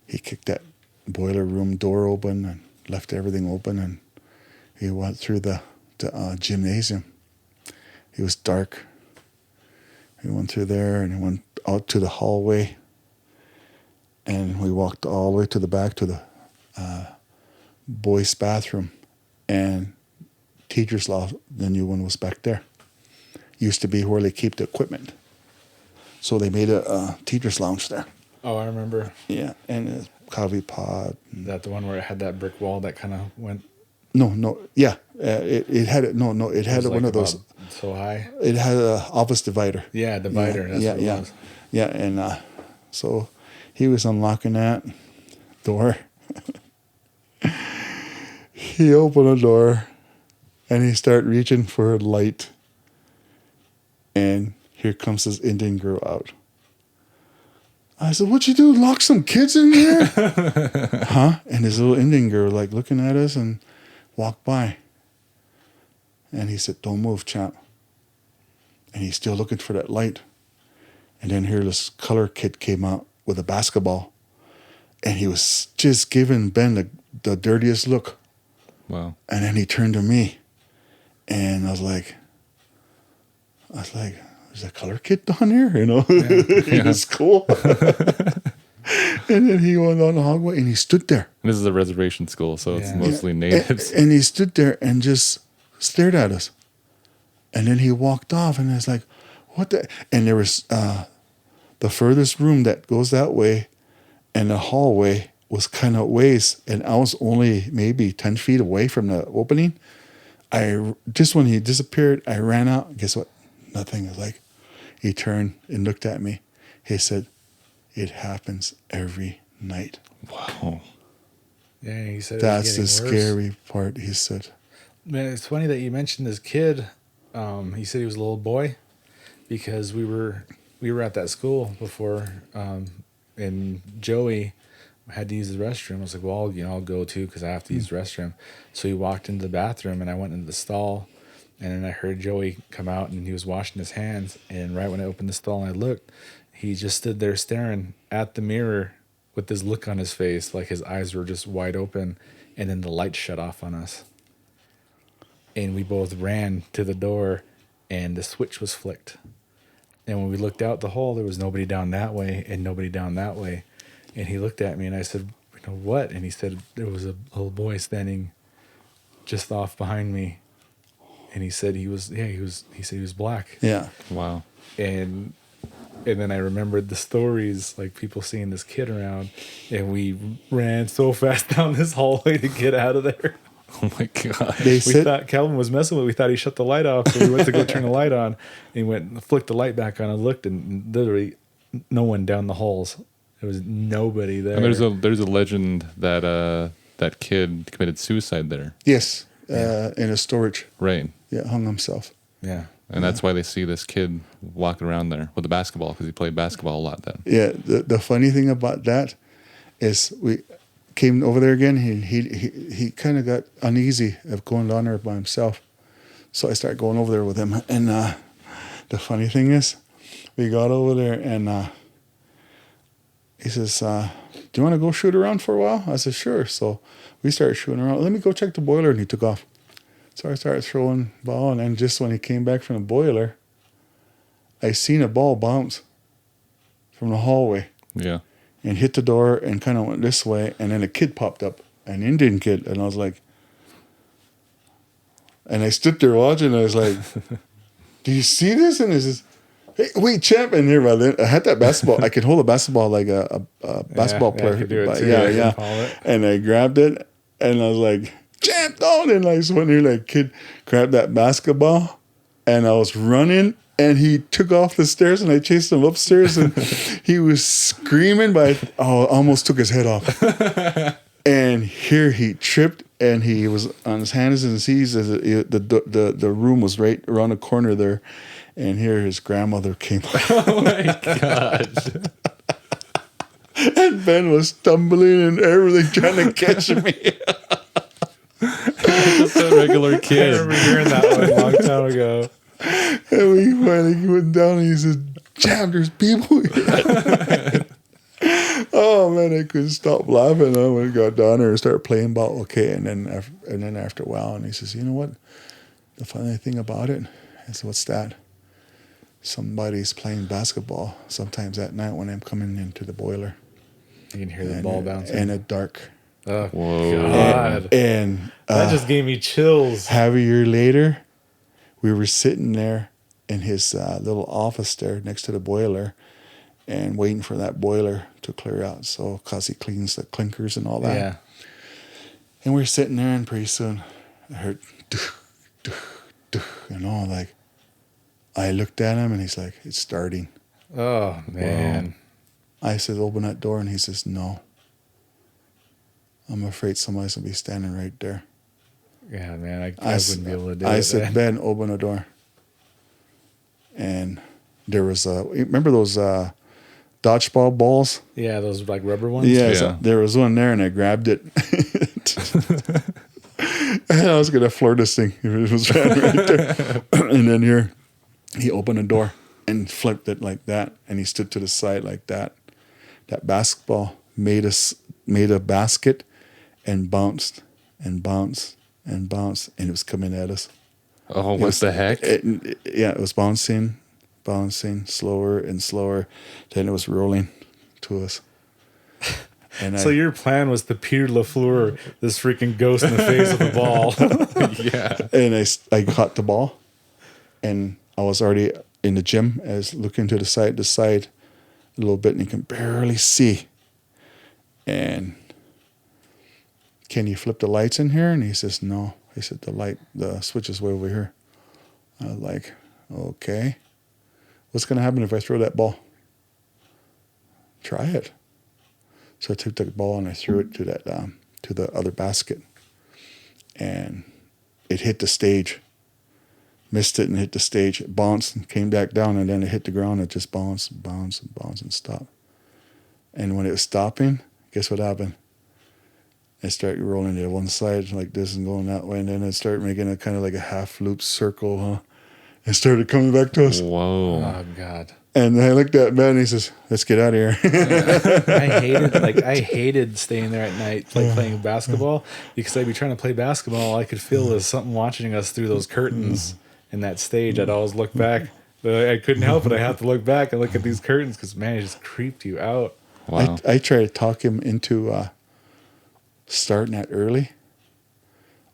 [SPEAKER 4] he kicked that boiler room door open and left everything open, and he went through the gymnasium. It was dark. He went through there, and he went out to the hallway, and we walked all the way to the back to the boys' bathroom, and teacher's lounge, the new one was back there. Used to be where they keep the equipment. So they made a teacher's lounge there.
[SPEAKER 2] Oh, I remember.
[SPEAKER 4] Yeah, and a coffee pod.
[SPEAKER 2] That the one where it had that brick wall that kind of went.
[SPEAKER 4] No, yeah, it had it. No, it had
[SPEAKER 2] was
[SPEAKER 4] one
[SPEAKER 2] like
[SPEAKER 4] of those.
[SPEAKER 2] about so high.
[SPEAKER 4] It had a office divider.
[SPEAKER 2] Yeah, divider. That's what it was.
[SPEAKER 4] Yeah, and so he was unlocking that door. He opened the door, and he started reaching for a light. And here comes this Indian girl out. I said, "What'd you do? Lock some kids in here?" Huh? And this little Indian girl like looking at us and walked by. And he said, "Don't move, champ." And he's still looking for that light. And then here this color kid came out with a basketball. And he was just giving Ben the dirtiest look.
[SPEAKER 1] Wow.
[SPEAKER 4] And then he turned to me. And I was like, there's a color kid down here, you know?
[SPEAKER 1] Yeah.
[SPEAKER 4] It's cool. And then he went on the hallway and he stood there.
[SPEAKER 1] This is a reservation school, so it's
[SPEAKER 2] Yeah.
[SPEAKER 1] mostly natives.
[SPEAKER 4] And he stood there and just stared at us. And then he walked off and I was like, what the? And there was the furthest room that goes that way and the hallway was kind of ways. And I was only maybe 10 feet away from the opening. Just when he disappeared, I ran out. Guess what? Nothing. It was like, he turned and looked at me. He said, "It happens every night."
[SPEAKER 1] Wow.
[SPEAKER 2] Yeah, he said
[SPEAKER 4] That's
[SPEAKER 2] it
[SPEAKER 4] the
[SPEAKER 2] was getting worse.
[SPEAKER 4] scary part, he said.
[SPEAKER 2] Man, it's funny that you mentioned this kid. He said he was a little boy because we were at that school before, and Joey had to use the restroom. I was like, well, I'll go too because I have to use the restroom. So he walked into the bathroom and I went into the stall, and then I heard Joey come out and he was washing his hands. And right when I opened the stall and I looked, he just stood there staring at the mirror with this look on his face, like his eyes were just wide open, and then the light shut off on us. And we both ran to the door, and the switch was flicked. And when we looked out the hall, there was nobody down that way and nobody down that way. And he looked at me, and I said, what? And he said there was a little boy standing just off behind me. And he said he said he was black.
[SPEAKER 4] Yeah.
[SPEAKER 1] Wow.
[SPEAKER 2] And then I remembered the stories, like people seeing this kid around, and we ran so fast down this hallway to get out of there.
[SPEAKER 1] Oh my God.
[SPEAKER 4] They
[SPEAKER 2] We thought Calvin was messing with it. We thought he shut the light off, so we went to go turn the light on. And he went and flicked the light back on and looked, and literally no one down the halls. There was nobody there.
[SPEAKER 1] And there's a legend that that kid committed suicide there.
[SPEAKER 4] Yes, in a storage.
[SPEAKER 1] Right.
[SPEAKER 4] Yeah, hung himself.
[SPEAKER 2] Yeah.
[SPEAKER 1] And that's why they see this kid walking around there with a basketball, because he played basketball a lot then.
[SPEAKER 4] Yeah, the funny thing about that is we came over there again. He kind of got uneasy of going down there by himself, so I started going over there with him. And the funny thing is, we got over there and he says, "Do you want to go shoot around for a while?" I said, "Sure." So we started shooting around. "Let me go check the boiler," and he took off. So I started throwing ball, and then just when he came back from the boiler, I seen a ball bounce from the hallway
[SPEAKER 1] Yeah.
[SPEAKER 4] and hit the door and kind of went this way, and then a kid popped up, an Indian kid, and I was like, and I stood there watching, and I was like, "Do you see this?" And he says, "Hey, wait, champ!" And here, then I had that basketball. I could hold a basketball like a basketball
[SPEAKER 2] I
[SPEAKER 4] player.
[SPEAKER 2] could do it
[SPEAKER 4] but
[SPEAKER 2] too.
[SPEAKER 4] yeah,
[SPEAKER 2] I
[SPEAKER 4] yeah.
[SPEAKER 2] can follow it.
[SPEAKER 4] And I grabbed it, and I was like, "Champ, don't!" And I went here, like, kid grabbed that basketball, and I was running. And he took off the stairs, and I chased him upstairs, and he was screaming, but I almost took his head off. And here he tripped, and he was on his hands and his knees. As the room was right around the corner there, and here his grandmother came up.
[SPEAKER 1] Oh my gosh.
[SPEAKER 4] And Ben was stumbling and everything, trying to catch me.
[SPEAKER 1] Just a regular
[SPEAKER 2] I
[SPEAKER 1] kid.
[SPEAKER 2] remember hearing that one a long time ago.
[SPEAKER 4] And we finally went down, and he said, "Jam, there's people here." Oh man, I couldn't stop laughing. I went and got down there and started playing ball. Okay, and then after a while, and he says, "You know what? The funny thing about it," I said, "What's that?" "Somebody's playing basketball sometimes at night when I'm coming into the boiler."
[SPEAKER 2] You can hear the ball bouncing.
[SPEAKER 4] And at dark.
[SPEAKER 2] Oh,
[SPEAKER 1] Whoa.
[SPEAKER 2] God.
[SPEAKER 4] And
[SPEAKER 2] That just gave me chills.
[SPEAKER 4] half a year later, we were sitting there in his little office there next to the boiler, and waiting for that boiler to clear out. So, cause he cleans the clinkers and all that.
[SPEAKER 2] Yeah.
[SPEAKER 4] And we're sitting there, and pretty soon I heard, and all like, I looked at him, and he's like, it's starting.
[SPEAKER 2] Oh man.
[SPEAKER 4] I said, open that door, and he says, no. I'm afraid somebody's gonna be standing right there.
[SPEAKER 2] Yeah, man. I wouldn't be able to do it.
[SPEAKER 4] I said,
[SPEAKER 2] man.
[SPEAKER 4] Ben, open the door. And there was remember those dodgeball balls?
[SPEAKER 2] Yeah, those like rubber ones.
[SPEAKER 4] Yeah,
[SPEAKER 1] Yeah.
[SPEAKER 4] so there was one there, and I grabbed it. And I was gonna floor this thing if it was right there. And then here, he opened the door and flipped it like that, and he stood to the side like that. That basketball made a basket and bounced and bounced and bounced, and it was coming at us.
[SPEAKER 1] Oh, what the heck?
[SPEAKER 4] It was bouncing, slower and slower. Then it was rolling to us. And
[SPEAKER 2] So your plan was to Peter LaFleur this freaking ghost in the face of the ball.
[SPEAKER 1] Yeah.
[SPEAKER 4] and I caught the ball, and I was already in the gym. I was looking to the side a little bit, and you can barely see. And can you flip the lights in here? And he says, no. He said, the switch is way over here. I was like, okay. What's going to happen if I throw that ball? Try it. So I took the ball and I threw it to the other basket. And it hit the stage. Missed it and hit the stage. It bounced and came back down, and then it hit the ground. It just bounced and stopped. And when it was stopping, guess what happened? It started rolling to one side like this and going that way, and then it started making a kind of like a half loop circle, huh? And started coming back to us.
[SPEAKER 1] Whoa.
[SPEAKER 2] Oh God.
[SPEAKER 4] And I looked at Ben and he says, let's get out of here.
[SPEAKER 2] I hated staying there at night, like playing basketball, because I'd be trying to play basketball. All I could feel was something watching us through those curtains in that stage. I'd always look back, but I couldn't help it. I had to look back and look at these curtains because, man, it just creeped you out.
[SPEAKER 1] Wow.
[SPEAKER 4] I tried to talk him into starting that early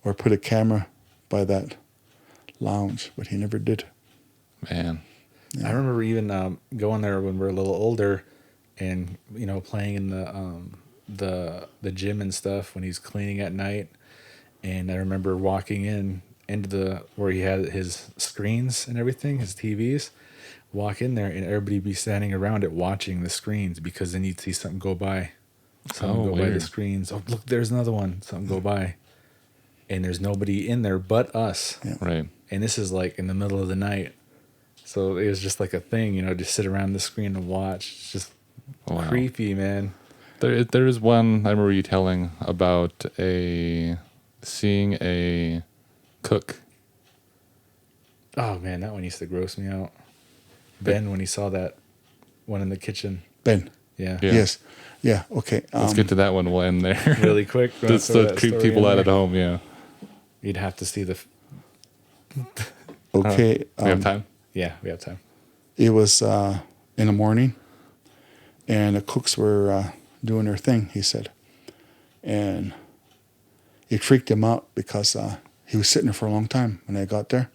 [SPEAKER 4] or put a camera by that lounge, but he never did.
[SPEAKER 1] Man.
[SPEAKER 2] I remember even going there when we were a little older, and playing in the gym and stuff when he's cleaning at night. And I remember walking into where he had his screens and everything, his TVs. Walk in there and everybody be standing around it watching the screens because then you'd see something go by. Something go by the
[SPEAKER 1] weird.
[SPEAKER 2] screens. Oh, look, there's another one. Something go by. And there's nobody in there but us.
[SPEAKER 4] Yeah.
[SPEAKER 1] Right.
[SPEAKER 2] And this is like in the middle of the night. So it was just like a thing, just sit around the screen and watch. It's just
[SPEAKER 1] Wow.
[SPEAKER 2] creepy, man.
[SPEAKER 1] There is one I remember you telling about seeing a cook.
[SPEAKER 2] Oh, man, that one used to gross me out. Ben, when he saw that one in the kitchen.
[SPEAKER 4] Ben.
[SPEAKER 2] Yeah.
[SPEAKER 1] Yeah.
[SPEAKER 4] Yes. Yeah. Okay.
[SPEAKER 1] Let's get to that one. We'll end there.
[SPEAKER 2] Really quick.
[SPEAKER 1] Just
[SPEAKER 2] throw
[SPEAKER 1] to
[SPEAKER 2] that
[SPEAKER 1] creep
[SPEAKER 2] story
[SPEAKER 1] people
[SPEAKER 2] in
[SPEAKER 1] out at
[SPEAKER 2] there.
[SPEAKER 1] home. Yeah.
[SPEAKER 2] You'd have to see the...
[SPEAKER 4] Okay.
[SPEAKER 1] We have time.
[SPEAKER 2] Yeah, we have time.
[SPEAKER 4] It was in the morning, and the cooks were doing their thing, he said. And it freaked him out because he was sitting there for a long time when I got there.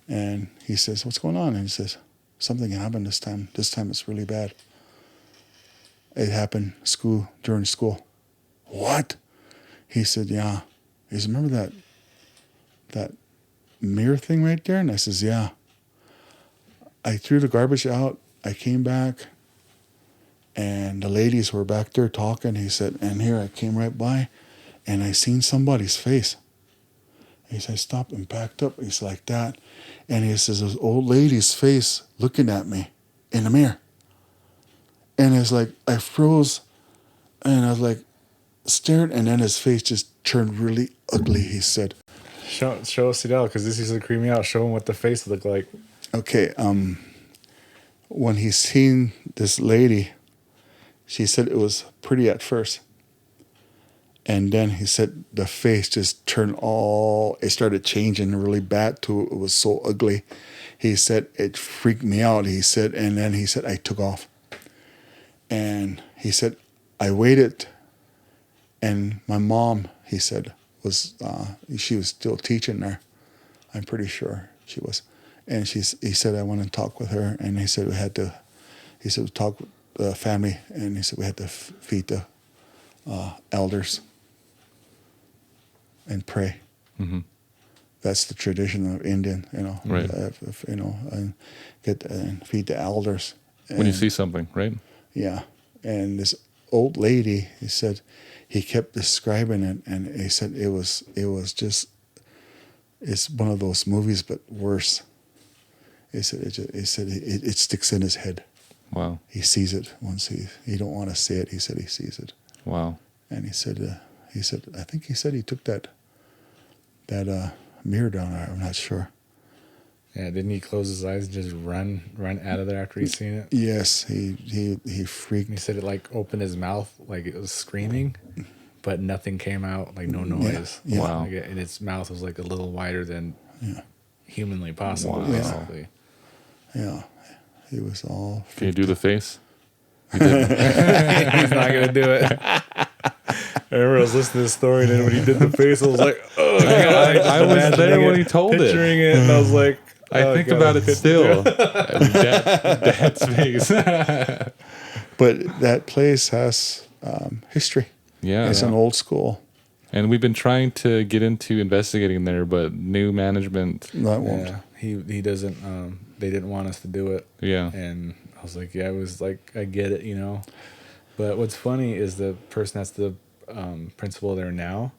[SPEAKER 4] And he says, what's going on? And he says, something happened this time. This time it's really bad. It happened during school. What? He said, yeah. He said, remember that mirror thing right there? And I says, yeah. I threw the garbage out. I came back, and the ladies were back there talking. He said, and here I came right by, and I seen somebody's face. He said, I stopped and backed up. He's like that. And he says, this old lady's face looking at me in the mirror. And it's like, I froze, and I was like, stared, and then his face just turned really ugly, he said.
[SPEAKER 2] Show us Sidel, because this used to creep me out. Show him what the face looked like.
[SPEAKER 4] Okay, when he seen this lady, she said it was pretty at first. And then he said the face just it started changing really bad to it was so ugly. He said it freaked me out, he said, and then he said I took off. And he said I waited, and my mom, he said, she was still teaching there. I'm pretty sure she was. And he said, I want to talk with her. And he said, we had to he said, we talked with the family, and he said we had to feed the elders and pray.
[SPEAKER 1] Mm-hmm.
[SPEAKER 4] That's the tradition of Indian,
[SPEAKER 1] Right.
[SPEAKER 4] And and feed the elders.
[SPEAKER 1] When you
[SPEAKER 4] And-
[SPEAKER 1] see something, right?
[SPEAKER 4] yeah, and this old lady, he said, he kept describing it, and he said it was just, it's one of those movies, but worse. He said it sticks in his head.
[SPEAKER 1] Wow.
[SPEAKER 4] He sees it once he don't want to say it. He said he sees it,
[SPEAKER 1] Wow.
[SPEAKER 4] and he said I think he said he took that mirror down. I'm not sure.
[SPEAKER 2] Yeah, didn't he close his eyes and just run out of there after he's seen it?
[SPEAKER 4] Yes, he freaked.
[SPEAKER 2] And he said it like opened his mouth like it was screaming, but nothing came out, like no noise.
[SPEAKER 4] Yeah.
[SPEAKER 1] Wow.
[SPEAKER 2] Like and its mouth was like a little wider than
[SPEAKER 4] Yeah,
[SPEAKER 2] humanly possible,
[SPEAKER 1] Wow.
[SPEAKER 2] basically.
[SPEAKER 4] yeah, he was all.
[SPEAKER 1] Can you do the face?
[SPEAKER 2] He's not gonna do it. I remember I was listening to this story, and then when he did the face, I was like, "Oh god!"
[SPEAKER 1] I was there when he told it.
[SPEAKER 2] picturing it, and I was like,
[SPEAKER 1] I
[SPEAKER 2] oh,
[SPEAKER 1] think
[SPEAKER 2] God.
[SPEAKER 1] about it still. Dad's face.
[SPEAKER 4] But that place has history.
[SPEAKER 1] Yeah.
[SPEAKER 4] It's an old school.
[SPEAKER 1] And we've been trying to get into investigating there, but new management.
[SPEAKER 4] That won't.
[SPEAKER 2] Yeah, he doesn't. They didn't want us to do it.
[SPEAKER 1] Yeah.
[SPEAKER 2] And I was like, yeah, it was like, I get it, But what's funny is the person that's the principal there now,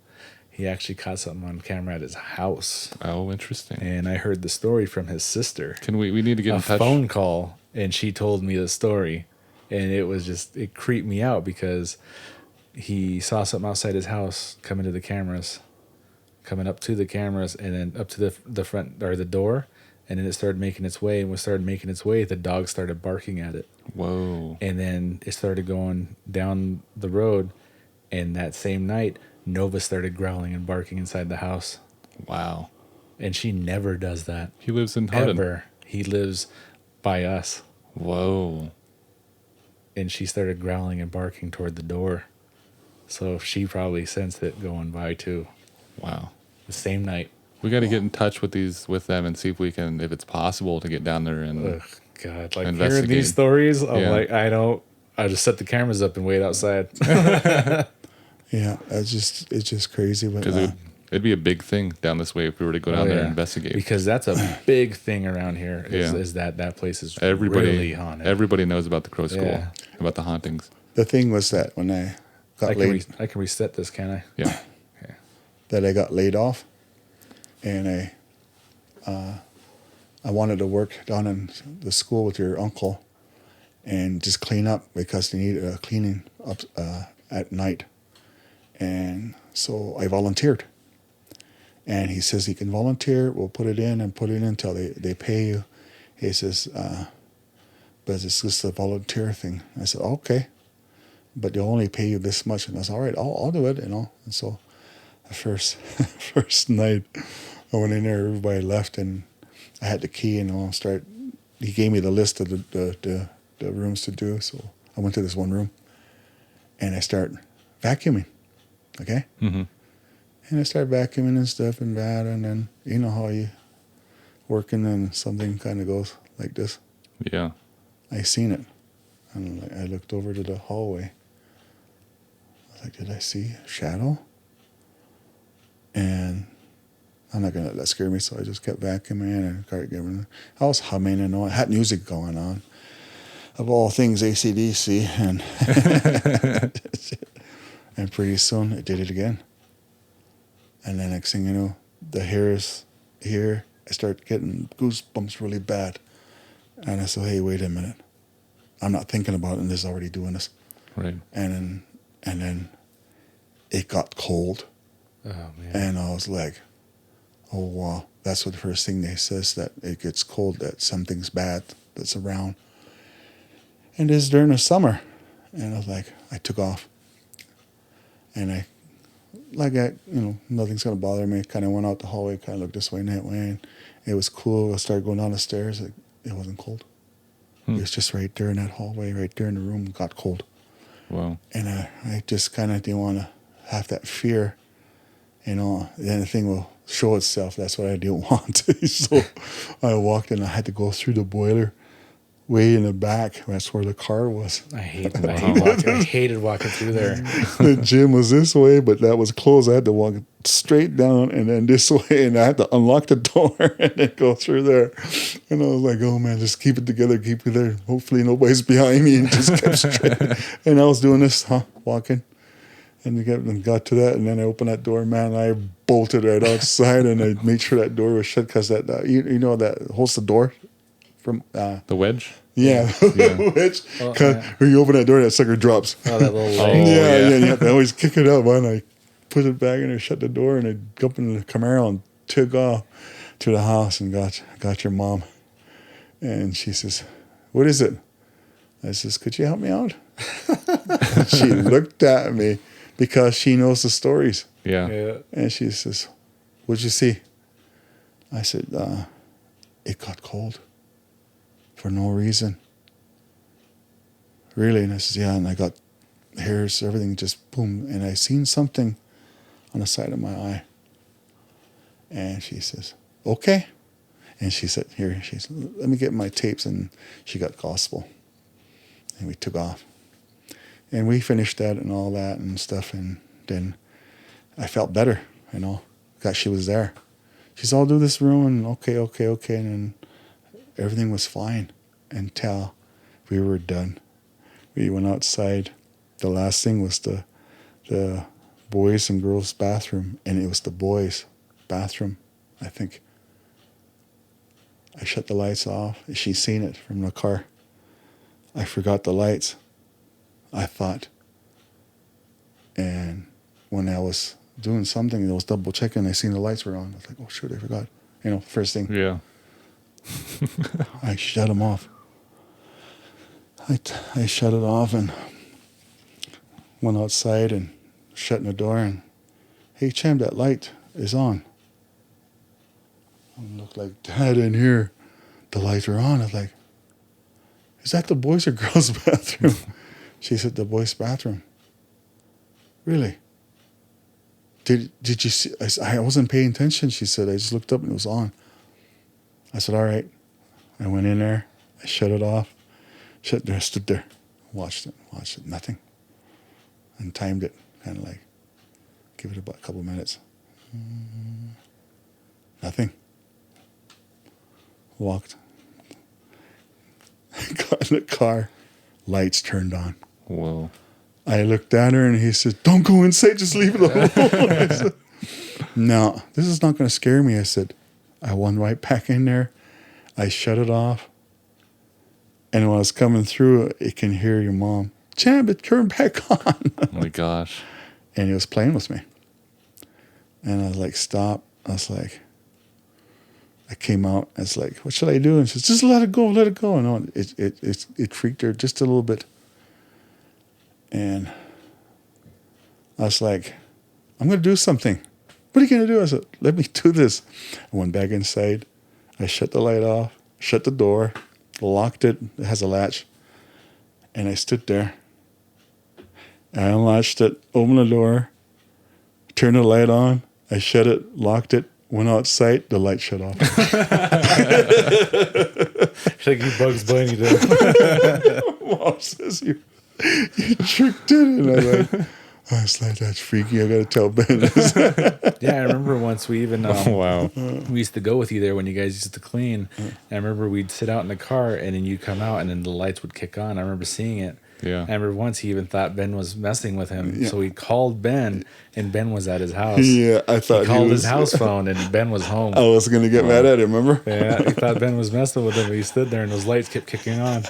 [SPEAKER 2] he actually caught something on camera at his house.
[SPEAKER 1] Oh, interesting.
[SPEAKER 2] And I heard the story from his sister.
[SPEAKER 1] Can we need to get
[SPEAKER 2] A
[SPEAKER 1] in touch?
[SPEAKER 2] phone call, and she told me the story. And it was just, it creeped me out because he saw something outside his house coming up to the cameras, and then up to the front or the door. And then it started making its way. And when it started making its way, the dog started barking at it.
[SPEAKER 1] Whoa.
[SPEAKER 2] And then it started going down the road. And that same night, Nova started growling and barking inside the house.
[SPEAKER 1] Wow.
[SPEAKER 2] And she never does that.
[SPEAKER 1] He lives in Hardin.
[SPEAKER 2] Ever. He lives by us.
[SPEAKER 1] Whoa.
[SPEAKER 2] And she started growling and barking toward the door. So she probably sensed it going by too.
[SPEAKER 1] Wow.
[SPEAKER 2] The same night.
[SPEAKER 1] We got to get in touch with them and see if it's possible to get down there and
[SPEAKER 2] Ugh, God, like hearing
[SPEAKER 1] investigate.
[SPEAKER 2] these stories, I'm
[SPEAKER 1] Yeah.
[SPEAKER 2] like, I just set the cameras up and wait outside.
[SPEAKER 4] Yeah, it's just crazy. But
[SPEAKER 1] because it'd be a big thing down this way if we were to go down there and investigate.
[SPEAKER 2] Because that's a big thing around here.
[SPEAKER 1] Yeah.
[SPEAKER 2] Is that place is
[SPEAKER 1] Everybody
[SPEAKER 2] really haunted.
[SPEAKER 1] Everybody knows about the Crow School,
[SPEAKER 2] Yeah.
[SPEAKER 1] about the hauntings.
[SPEAKER 4] the thing was that when I got laid,
[SPEAKER 2] I can reset this, can I?
[SPEAKER 1] Yeah.
[SPEAKER 4] that I got laid off, and I wanted to work down in the school with your uncle, and just clean up because they needed a cleaning up at night, and so I volunteered. And he says, you can volunteer, we'll put it in until they pay you. He says, but it's just a volunteer thing. I said, okay, but they'll only pay you this much. And I said, all right, I'll do it, And so the first night I went in there, everybody left, and I had the key, and he gave me the list of the rooms to do. So I went to this one room, and I start vacuuming, okay?
[SPEAKER 1] Mm-hmm.
[SPEAKER 4] And I start vacuuming and stuff and that, and then you know how you working and something kind of goes like this.
[SPEAKER 1] Yeah.
[SPEAKER 4] I seen it, and I looked over to the hallway. I was like, did I see a shadow? And I'm not gonna let that scare me, so I just kept vacuuming and started giving. I was humming and I had music going on, of all things AC/DC, and pretty soon it did it again. And then next thing you know, the hairs here, I start getting goosebumps really bad. And I said, hey, wait a minute. I'm not thinking about it, and this is already doing this.
[SPEAKER 1] Right.
[SPEAKER 4] And then it got cold.
[SPEAKER 2] Oh man.
[SPEAKER 4] And I was like, oh, wow. That's what the first thing they says, that it gets cold, that something's bad that's around. And this is during the summer. And I was like, I took off. And nothing's going to bother me. Kind of went out the hallway, kind of looked this way and that way. And it was cool. I started going down the stairs. It wasn't cold. It was just right there in that hallway, right there in the room, got cold.
[SPEAKER 1] Wow.
[SPEAKER 4] And I just kind of didn't want to have that fear. Then the thing will show itself. That's what I didn't want. So I walked in. I had to go through the boiler way in the back. That's where the car was.
[SPEAKER 2] I hated walking through there.
[SPEAKER 4] The gym was this way, but that was closed. I had to walk straight down and then this way, and I had to unlock the door and then go through there. And I was like, oh man, just keep it together, keep it there. Hopefully nobody's behind me, and just kept straight. And I was doing this, walking. And got to that, and then I opened that door, man. I bolted right outside, and I made sure that door was shut because that you know that holds the door from
[SPEAKER 1] The wedge?
[SPEAKER 4] yeah. Which when you open that door, that sucker drops.
[SPEAKER 2] Oh, that little
[SPEAKER 1] Oh,
[SPEAKER 2] leg.
[SPEAKER 4] Yeah. They always kick it up, man. I put it back in there, shut the door, and I go up in the Camaro and took off to the house and got your mom. And she says, "What is it?" I says, "Could you help me out?" She looked at me because she knows the stories.
[SPEAKER 1] Yeah.
[SPEAKER 4] And she says, "What'd you see?" I said, "It got cold for no reason." Really? And I said, "Yeah." And I got hairs, everything just boom. And I seen something on the side of my eye. And she says, "Okay." And she said, "Here," she said, "let me get my tapes." And she got gospel. And we took off. And we finished that and all that and stuff. And then I felt better, because she was there. She said, "I'll do this room." And okay. And then everything was fine until we were done. We went outside. The last thing was the boys and girls bathroom. And it was the boys' bathroom, I think. I shut the lights off. She seen it from the car. I forgot the lights, I thought. And when I was doing something, I was double checking, I seen the lights were on. I was like, oh, shoot, I forgot. First thing.
[SPEAKER 1] Yeah.
[SPEAKER 4] I shut them off. I shut it off and went outside and shutting the door and, "Hey, Cham, that light is on." I looked like, "Dad, in here, the lights are on." I was like, "Is that the boys' or girls' bathroom?" She said, "The boys' bathroom." "Really? Did you see?" I wasn't paying attention. She said, "I just looked up and it was on." I said, "All right." I went in there. I shut it off. Shut there, stood there, watched it, nothing. And timed it, kind of like, give it about a couple minutes. Nothing. Walked. Got in the car. Lights turned on.
[SPEAKER 1] Whoa.
[SPEAKER 4] I looked at her and he said, "Don't go inside, just leave it alone." I said, "No, this is not going to scare me." I said, I went right back in there. I shut it off. And when I was coming through, it can hear your mom, "Cham, it turned back on."
[SPEAKER 1] Oh my gosh.
[SPEAKER 4] And he was playing with me. And I was like, "Stop." I was like, I came out. I was like, "What should I do?" And she said, "Just let it go, let it go." And it freaked her just a little bit. And I was like, "I'm going to do something." "What are you going to do?" I said, "Let me do this." I went back inside. I shut the light off, shut the door, locked it. It has a latch. And I stood there. I unlatched it, opened the door, turned the light on. I shut it, locked it, went outside. The light shut off.
[SPEAKER 2] It's like you Bugs Bunny did.
[SPEAKER 4] Mom says, you tricked it. And I was like, "That's freaky. I got to tell Ben this."
[SPEAKER 2] Yeah, I remember once we even
[SPEAKER 1] Wow.
[SPEAKER 2] we used to go with you there when you guys used to clean. And I remember we'd sit out in the car and then you'd come out and then the lights would kick on. I remember seeing it.
[SPEAKER 1] Yeah.
[SPEAKER 2] I remember once he even thought Ben was messing with him. So he called Ben and Ben was at his house.
[SPEAKER 4] Yeah, I thought
[SPEAKER 2] He called his house phone and Ben was home.
[SPEAKER 4] I was going to get mad at him, remember?
[SPEAKER 2] Yeah, he thought Ben was messing with him, but he stood there and those lights kept kicking on.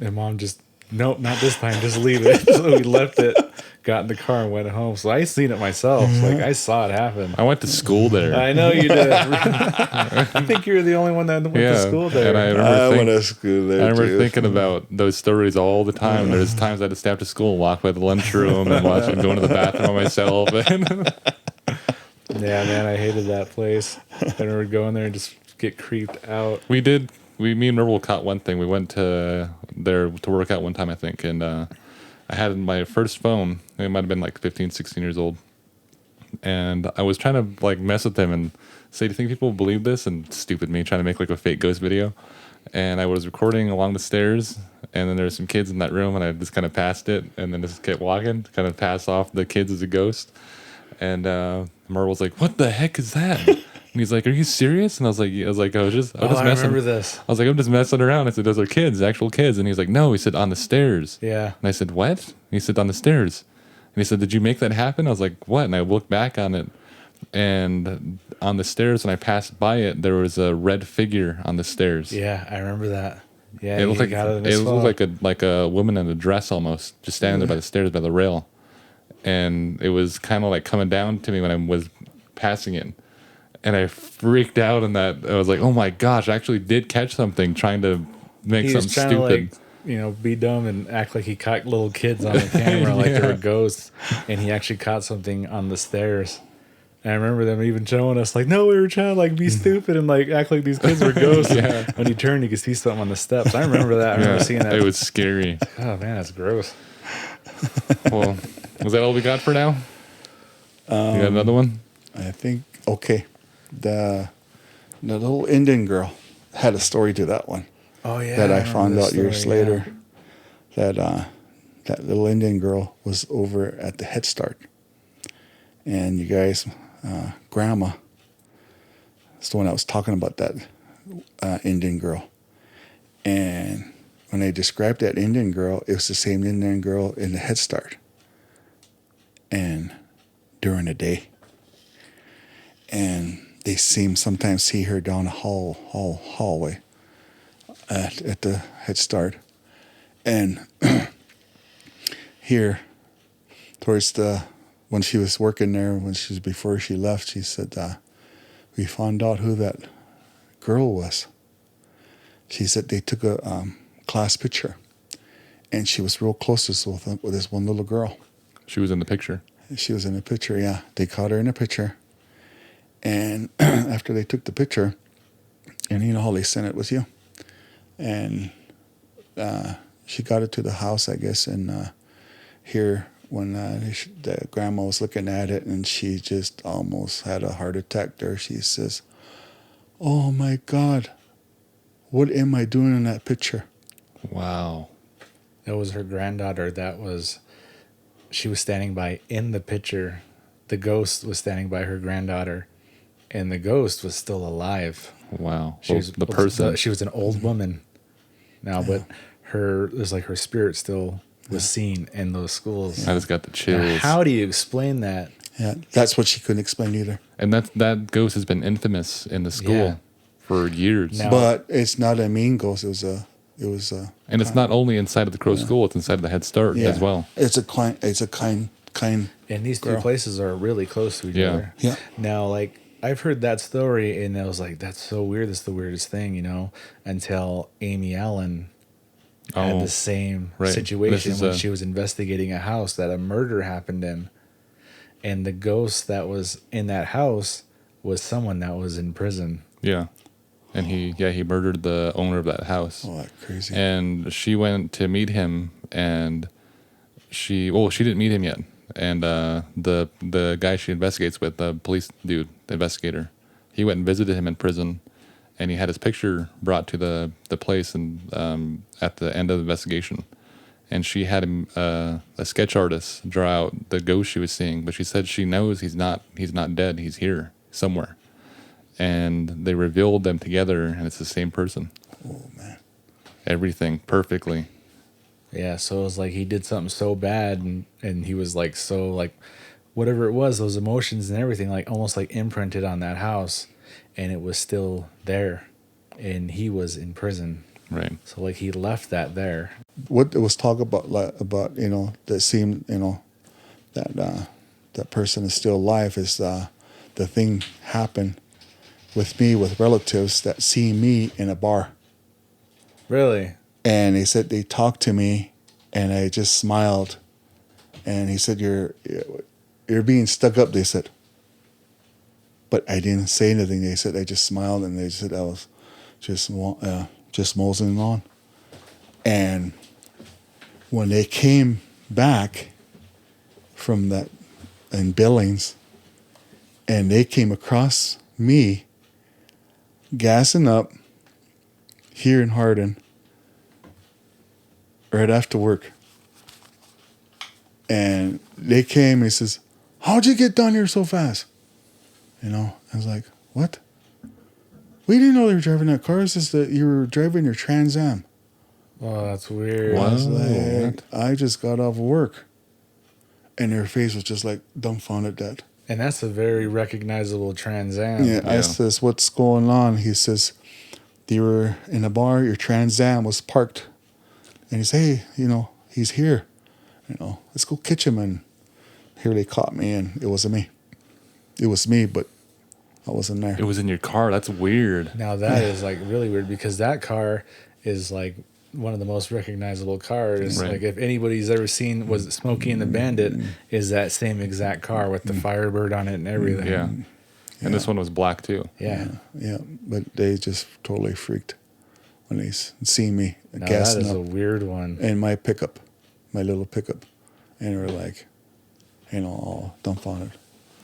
[SPEAKER 2] And Mom just, "Nope, not this time, just leave it." So we left it, got in the car and went home. So I seen it myself. Like I saw it happen.
[SPEAKER 1] I went to school there.
[SPEAKER 2] I know you did. I think you were the only one that went to school there.
[SPEAKER 1] And I
[SPEAKER 4] I went
[SPEAKER 1] remember,
[SPEAKER 4] to school there.
[SPEAKER 1] I remember
[SPEAKER 4] too.
[SPEAKER 1] thinking about those stories all the time. There's times I had to stay after school, walk by the lunchroom, and watch and go into the bathroom by myself.
[SPEAKER 2] Yeah, man, I hated that place. I remember going there and just get creeped out.
[SPEAKER 1] Me and Merle caught one thing. We went to there to work out one time, I think, and I had my first phone. It might have been like 15, 16 years old. And I was trying to like mess with him and say, "Do you think people believe this?" And stupid me trying to make like a fake ghost video. and I was recording along the stairs, and then there were some kids in that room, and I just kind of passed it, and then just kept walking, kind of pass off the kids as a ghost. And Merle was like, "What the heck is that?" And he's like, "Are you serious?" And I was like, I was just
[SPEAKER 2] I
[SPEAKER 1] messing.
[SPEAKER 2] remember this.
[SPEAKER 1] I was like, "I'm just messing around." I said, "Those are kids, actual kids." And he's like, "No." He said, "On the stairs."
[SPEAKER 2] Yeah.
[SPEAKER 1] And I said, "What?" And he said, "On the stairs." And he said, "Did you make that happen?" I was like, "What?" And I looked back on it, and on the stairs, when I passed by it, there was a red figure on the stairs.
[SPEAKER 2] Yeah, I remember that. Yeah,
[SPEAKER 1] It looked
[SPEAKER 2] got
[SPEAKER 1] like a woman in a dress almost, just standing there by the stairs by the rail, and it was kind of like coming down to me when I was passing it, and I freaked out. And that I was like, "Oh my gosh!" I actually did catch something, trying to make
[SPEAKER 2] he was
[SPEAKER 1] something
[SPEAKER 2] trying
[SPEAKER 1] stupid.
[SPEAKER 2] to be dumb and act like he caught little kids on the camera like they were ghosts, and he actually caught something on the stairs. And I remember them even showing us like, no, we were trying to like be stupid and like act like these kids were ghosts. And when he turned, you could see something on the steps. I remember that. I remember seeing that.
[SPEAKER 1] It was scary.
[SPEAKER 2] Oh man, that's gross.
[SPEAKER 1] Well, was that all we got for now? You got another one?
[SPEAKER 4] I think, okay. The little Indian girl had a story to that one.
[SPEAKER 2] Oh yeah.
[SPEAKER 4] That I
[SPEAKER 2] remember
[SPEAKER 4] found
[SPEAKER 2] this
[SPEAKER 4] out years
[SPEAKER 2] story,
[SPEAKER 4] later. That little Indian girl was over at the Head Start. And you guys, Grandma, is the one I was talking about, that Indian girl. And when they described that Indian girl, it was the same Indian girl in the Head Start. And during the day. And they sometimes see her down a hallway at the Head Start. And here, towards when she was working there, before she left, she said, we found out who that girl was. She said they took a class picture, and she was real close with this one little girl.
[SPEAKER 1] She was in the picture.
[SPEAKER 4] She was in the picture, yeah. They caught her in the picture. And after they took the picture, and you know how they sent it with you, and she got it to the house, I guess, and here when the grandma was looking at it, and she just almost had a heart attack there. She says, "Oh my God, what am I doing in that picture?"
[SPEAKER 1] Wow.
[SPEAKER 2] It was her granddaughter she was standing by in the picture. The ghost was standing by her granddaughter, and the ghost was still alive.
[SPEAKER 1] Wow.
[SPEAKER 2] She was an old woman now, but it was like her spirit still was seen in those schools.
[SPEAKER 1] I just got the chills.
[SPEAKER 2] Now, how do you explain that?
[SPEAKER 4] Yeah, that's what she couldn't explain either.
[SPEAKER 1] And that ghost has been infamous in the school for years.
[SPEAKER 2] Now-
[SPEAKER 4] But it's not a mean ghost. It was a.
[SPEAKER 1] And it's not only inside of the Crow School; it's inside of the Head Start as well.
[SPEAKER 4] It's a kind.
[SPEAKER 2] And these two
[SPEAKER 4] girl.
[SPEAKER 2] places are really close to each other.
[SPEAKER 4] Yeah.
[SPEAKER 2] Now, like, I've heard that story, and I was like, that's so weird. That's the weirdest thing, until Amy Allen had the same situation when she was investigating a house that a murder happened in. And the ghost that was in that house was someone that was in prison.
[SPEAKER 1] Yeah. And he murdered the owner of that house.
[SPEAKER 4] Oh, that's crazy.
[SPEAKER 1] And she went to meet him, and she didn't meet him yet. And the guy she investigates with, the police dude, the investigator, he went and visited him in prison, and he had his picture brought to the place and at the end of the investigation. And she had him a sketch artist draw out the ghost she was seeing, but she said she knows he's not dead. He's here somewhere. And they revealed them together, and it's the same person.
[SPEAKER 4] Oh man,
[SPEAKER 1] everything perfectly.
[SPEAKER 2] Yeah, so it was like he did something so bad, and he was like so like whatever it was, those emotions and everything, like almost like imprinted on that house, and it was still there, and he was in prison.
[SPEAKER 1] Right.
[SPEAKER 2] So like he left that there.
[SPEAKER 4] What it was talk about that seemed that person is still alive is the thing happened with me with relatives that see me in a bar.
[SPEAKER 2] Really?
[SPEAKER 4] And they said they talked to me, and I just smiled. And he said, "You're being stuck up." They said, but I didn't say anything. They said I just smiled, and they said I was just moseying on. And when they came back from that in Billings, and they came across me, gassing up, here in Hardin right after work. And they came and he says, how'd you get down here so fast? You know, I was like, what? We didn't know they were driving that car. It's just that you were driving your Trans Am.
[SPEAKER 2] Oh, that's weird.
[SPEAKER 4] I was
[SPEAKER 1] Wow.
[SPEAKER 4] like, I just got off work. And their face was just like dumbfounded that.
[SPEAKER 2] And that's a very recognizable Trans Am.
[SPEAKER 4] Yeah, I
[SPEAKER 1] Yeah.
[SPEAKER 4] says, what's going on? He says, you were in a bar, your Trans Am was parked. And he said, hey, you know, he's here. You know, let's go catch him. And here they caught me, and it wasn't me. It was me, but I wasn't there.
[SPEAKER 1] It was in your car. That's weird.
[SPEAKER 2] Now that is like really weird because that car is like one of the most recognizable cars.
[SPEAKER 1] Right.
[SPEAKER 2] Like if anybody's ever seen was it Smokey and the Bandit, is that same exact car with the Firebird on it and everything.
[SPEAKER 1] Yeah. And this one was black too.
[SPEAKER 2] Yeah.
[SPEAKER 4] Yeah, but they just totally freaked when they see me
[SPEAKER 2] Now that
[SPEAKER 4] gassing
[SPEAKER 2] is
[SPEAKER 4] up
[SPEAKER 2] a weird one.
[SPEAKER 4] in my pickup, my little pickup. And they were like, you know, all dumbfounded.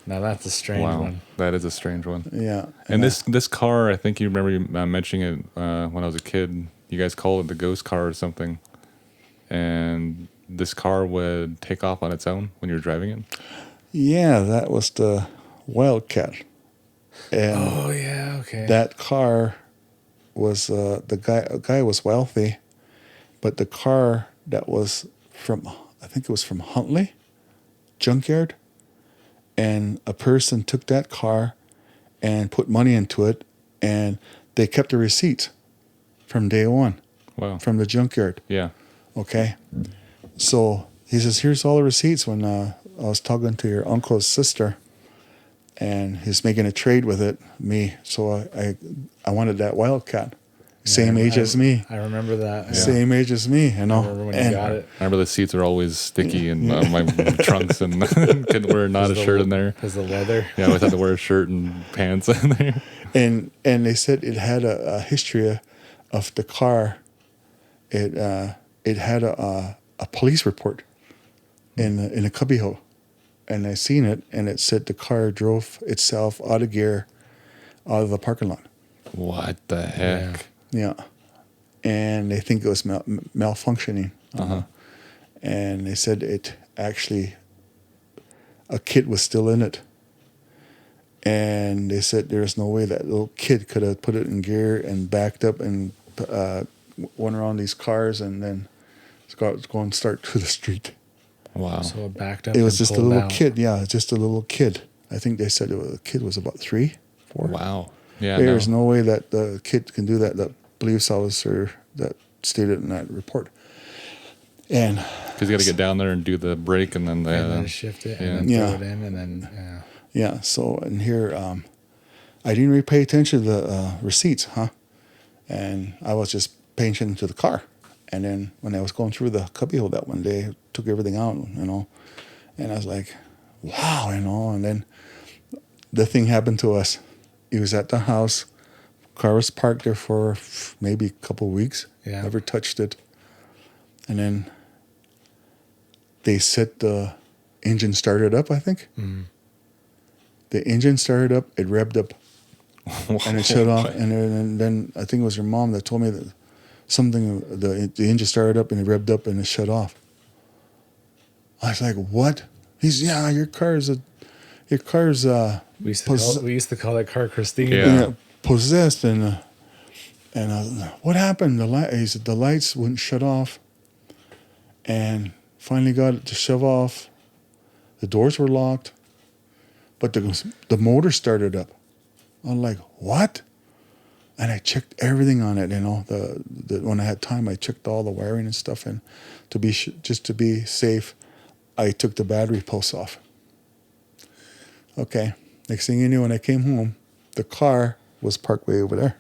[SPEAKER 2] Now that's a strange
[SPEAKER 1] Wow.
[SPEAKER 2] one.
[SPEAKER 1] That is a strange one.
[SPEAKER 4] Yeah.
[SPEAKER 1] And this car, I think you remember you mentioning it when I was a kid. You guys called it the ghost car or something. And this car would take off on its own when you were driving it.
[SPEAKER 4] Yeah, that was the Wildcat. And
[SPEAKER 2] Oh yeah, okay.
[SPEAKER 4] that car was the guy was wealthy, but the car that was from, I think it was from Huntley junkyard, and a person took that car and put money into it, and they kept the receipts from day one
[SPEAKER 1] Wow.
[SPEAKER 4] from the junkyard.
[SPEAKER 1] Yeah.
[SPEAKER 4] Okay, so he says, here's all the receipts. When I was talking to your uncle's sister, and he's making a trade with it, me. So I wanted that Wildcat, same age as me,
[SPEAKER 2] I remember that. Yeah.
[SPEAKER 4] same age as me. You know,
[SPEAKER 2] I remember when you
[SPEAKER 4] And-
[SPEAKER 2] got it.
[SPEAKER 1] I remember the seats are always sticky and my trunks and couldn't wear not a shirt in there.
[SPEAKER 2] Because the leather.
[SPEAKER 1] Yeah, I always had to wear a shirt and pants in there.
[SPEAKER 4] And they said it had a history of the car. It had a police report in a cubbyhole, and I seen it, and it said the car drove itself out of gear, out of the parking lot.
[SPEAKER 1] What the heck?
[SPEAKER 4] Yeah, and they think it was malfunctioning. And they said it actually, a kid was still in it. And they said there's no way that little kid could have put it in gear and backed up and went around these cars and then go and start to the street.
[SPEAKER 1] Wow.
[SPEAKER 2] So it backed up.
[SPEAKER 4] It was
[SPEAKER 2] and
[SPEAKER 4] just a
[SPEAKER 2] pulled
[SPEAKER 4] little
[SPEAKER 2] out.
[SPEAKER 4] kid. Yeah, just a little kid. I think they said the kid was about 3, 4.
[SPEAKER 1] Wow. Yeah.
[SPEAKER 4] There's no way that the kid can do that. The police officer that stated in that report. And
[SPEAKER 1] Because you got to get down there and do the brake and then the.
[SPEAKER 2] And then shift it
[SPEAKER 1] yeah.
[SPEAKER 2] and then
[SPEAKER 4] Yeah.
[SPEAKER 2] throw it in and then, yeah.
[SPEAKER 4] yeah, so in here, I didn't really pay attention to the receipts, and I was just paying attention to the car. And then when I was going through the cubbyhole that one day, I took everything out, and I was like, wow, and then the thing happened to us. He was at the house. Car was parked there for maybe a couple of weeks.
[SPEAKER 2] Yeah.
[SPEAKER 4] Never touched it. And then they said the engine started up, I think.
[SPEAKER 2] Mm-hmm.
[SPEAKER 4] The engine started up, it revved up, and it shut off. And then I think it was your mom that told me that something, the engine started up and it revved up and it shut off. I was like, what? He's, yeah, your car's
[SPEAKER 2] We used to call that car Christina.
[SPEAKER 1] Yeah.
[SPEAKER 4] possessed. And what happened? He said the lights wouldn't shut off, and finally got it to shut off. The doors were locked, but the motor started up. I'm like, what? And I checked everything on it. When I had time, I checked all the wiring and stuff, and just to be safe, I took the battery posts off. Okay. Next thing you knew, when I came home, the car was parked way over there.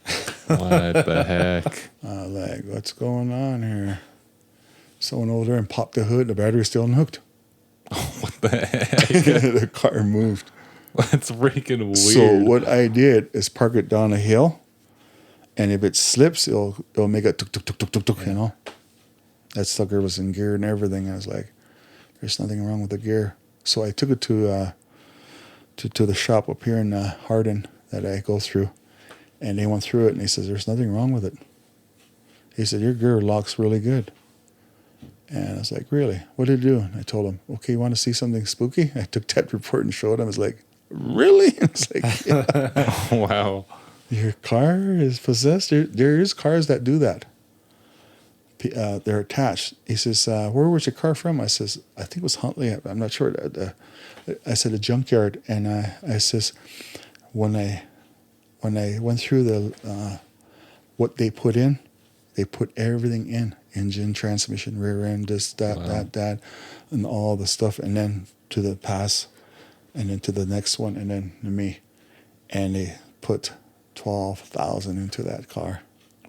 [SPEAKER 1] What the heck?
[SPEAKER 4] I was like, what's going on here? Someone over there and popped the hood. The battery was still unhooked.
[SPEAKER 1] What the heck?
[SPEAKER 4] The car moved.
[SPEAKER 1] That's freaking weird.
[SPEAKER 4] So what I did is park it down a hill, and if it slips, it'll make a tuk tuk tuk tuk tuk tuk. That sucker was in gear and everything. I was like, there's nothing wrong with the gear. So I took it to the shop up here in Hardin that I go through, and they went through it, and he says there's nothing wrong with it. He said, your gear locks really good. And I was like, really? What did it do? And I told him, okay, you want to see something spooky? I took that report and showed him. I was like, really? I was like, yeah.
[SPEAKER 1] Wow.
[SPEAKER 4] Your car is possessed? There is cars that do that. They're attached. He says, where was your car from? I says, I think it was Huntley. I'm not sure. I said, a junkyard. And I says, when I went through the what they put in, they put everything in. Engine, transmission, rear end, this, that, and all the stuff. And then to the pass, and then to the next one, and then to me. And they put 12,000 into that car.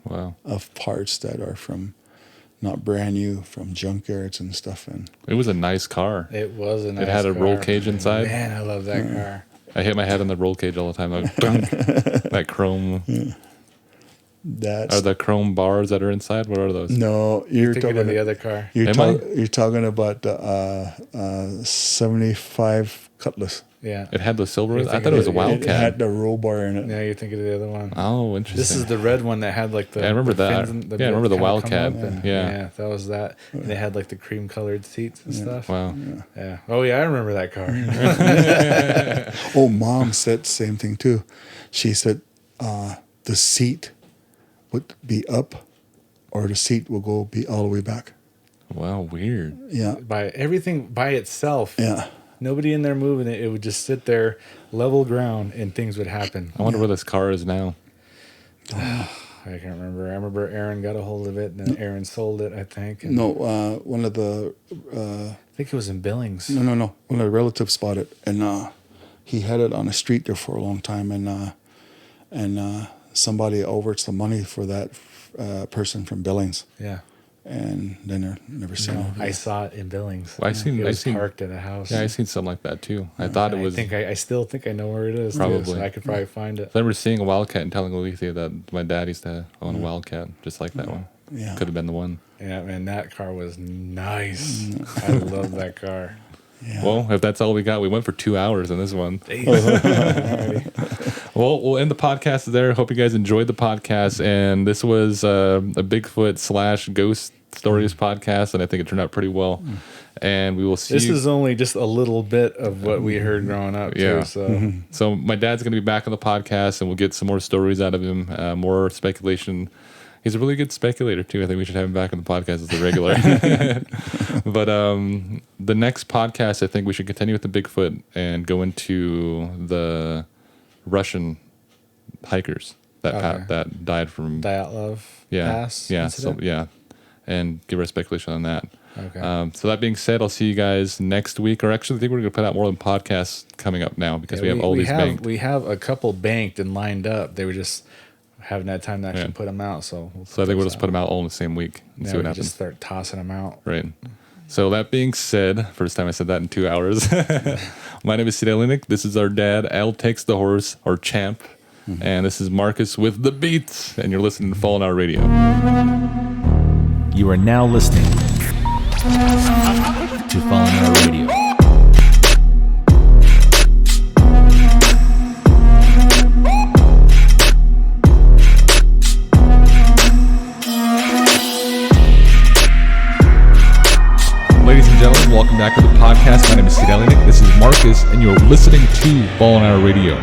[SPEAKER 1] Wow.
[SPEAKER 4] Of parts that are from not brand new, from junkyards and stuff. And
[SPEAKER 1] It was a nice car.
[SPEAKER 2] It was a nice
[SPEAKER 1] It had a
[SPEAKER 2] car.
[SPEAKER 1] roll cage inside.
[SPEAKER 2] Man, I love that car.
[SPEAKER 1] I hit my head on the roll cage all the time. Like, dunk. That chrome.
[SPEAKER 4] that's
[SPEAKER 1] Are the chrome bars that are inside? What are those?
[SPEAKER 4] no, you're
[SPEAKER 2] Thinking
[SPEAKER 4] talking
[SPEAKER 2] of the other car.
[SPEAKER 4] You're,
[SPEAKER 1] Am I?
[SPEAKER 4] you're talking about 75 Cutlass.
[SPEAKER 2] Yeah.
[SPEAKER 1] It had the silver.
[SPEAKER 2] You're
[SPEAKER 1] I thought it was a
[SPEAKER 2] thinking of
[SPEAKER 4] It had
[SPEAKER 1] Wildcat.
[SPEAKER 4] the roll bar in it.
[SPEAKER 2] Yeah, you're thinking of the other one.
[SPEAKER 1] Oh, interesting.
[SPEAKER 2] This is the red one that had like the.
[SPEAKER 1] Yeah, I remember
[SPEAKER 2] the
[SPEAKER 1] that.
[SPEAKER 2] fins and
[SPEAKER 1] Yeah, I remember the
[SPEAKER 2] kinda come
[SPEAKER 1] Wildcat.
[SPEAKER 2] up and-
[SPEAKER 1] Yeah.
[SPEAKER 2] that was that. And they had like the cream colored seats and stuff.
[SPEAKER 1] Wow.
[SPEAKER 2] Yeah. Oh yeah, I remember that car.
[SPEAKER 4] Oh, Mom said the same thing too. She said the seat would be up, or the seat will be all the way back.
[SPEAKER 1] Wow, weird.
[SPEAKER 4] Yeah,
[SPEAKER 2] By everything by itself.
[SPEAKER 4] yeah.
[SPEAKER 2] Nobody in there moving it. It would just sit there, level ground, and things would happen.
[SPEAKER 1] I wonder where this car is now.
[SPEAKER 2] I can't remember. I remember Aaron got a hold of it, and then Aaron sold it, I think. And
[SPEAKER 4] No, one of the
[SPEAKER 2] I think it was in Billings.
[SPEAKER 4] no. One of the relatives bought it, and he had it on the street there for a long time, and somebody overed some money for that person from Billings,
[SPEAKER 2] Yeah.
[SPEAKER 4] and then they're never seen it.
[SPEAKER 2] I saw it in Billings.
[SPEAKER 1] Well,
[SPEAKER 2] It was parked at a house.
[SPEAKER 1] Yeah, I seen something like that too. I thought it was.
[SPEAKER 2] I still think I know where it is. too,
[SPEAKER 1] Probably.
[SPEAKER 2] so I could probably find it.
[SPEAKER 1] I remember seeing a Wildcat and telling Alethea that my dad used to own a Wildcat, just like that one.
[SPEAKER 4] Yeah.
[SPEAKER 1] Could have been the one.
[SPEAKER 2] Yeah, man, that car was nice. I love that car.
[SPEAKER 4] Yeah.
[SPEAKER 1] Well, if that's all we got, we went for 2 hours on this one. Well, we'll end the podcast there. Hope you guys enjoyed the podcast. And this was a Bigfoot / ghost stories podcast, and I think it turned out pretty well. And we will see
[SPEAKER 2] This
[SPEAKER 1] you.
[SPEAKER 2] is only just a little bit of what we heard growing up,
[SPEAKER 1] Yeah.
[SPEAKER 2] too. So
[SPEAKER 1] So my dad's going to be back on the podcast, and we'll get some more stories out of him, more speculation. He's a really good speculator, too. I think we should have him back on the podcast as a regular. But the next podcast, I think we should continue with the Bigfoot and go into the Russian hikers that died from
[SPEAKER 2] Dyatlov Pass incident?
[SPEAKER 1] and give our speculation on that.
[SPEAKER 2] Okay.
[SPEAKER 1] So that being said, I'll see you guys next week. Or actually, I think we're going to put out more than podcasts coming up now because we have all these banked.
[SPEAKER 2] We have a couple banked and lined up. They were just haven't had time to actually put them out. So
[SPEAKER 1] So I think we'll just put them out all in the same week and see what happens.
[SPEAKER 2] Just start tossing them out.
[SPEAKER 1] Right. So that being said, first time I said that in 2 hours. My name is Sid Elinik. This is our dad, Al Takes the Horse, or Champ. And this is Marcus with the Beats. And you're listening to Fallen Hour Radio.
[SPEAKER 3] You are now listening to Fallen Hour Radio. Ladies and gentlemen, welcome back to the podcast. My name is Sid Elinik. This is Marcus, and you're listening to Fallen Hour Radio.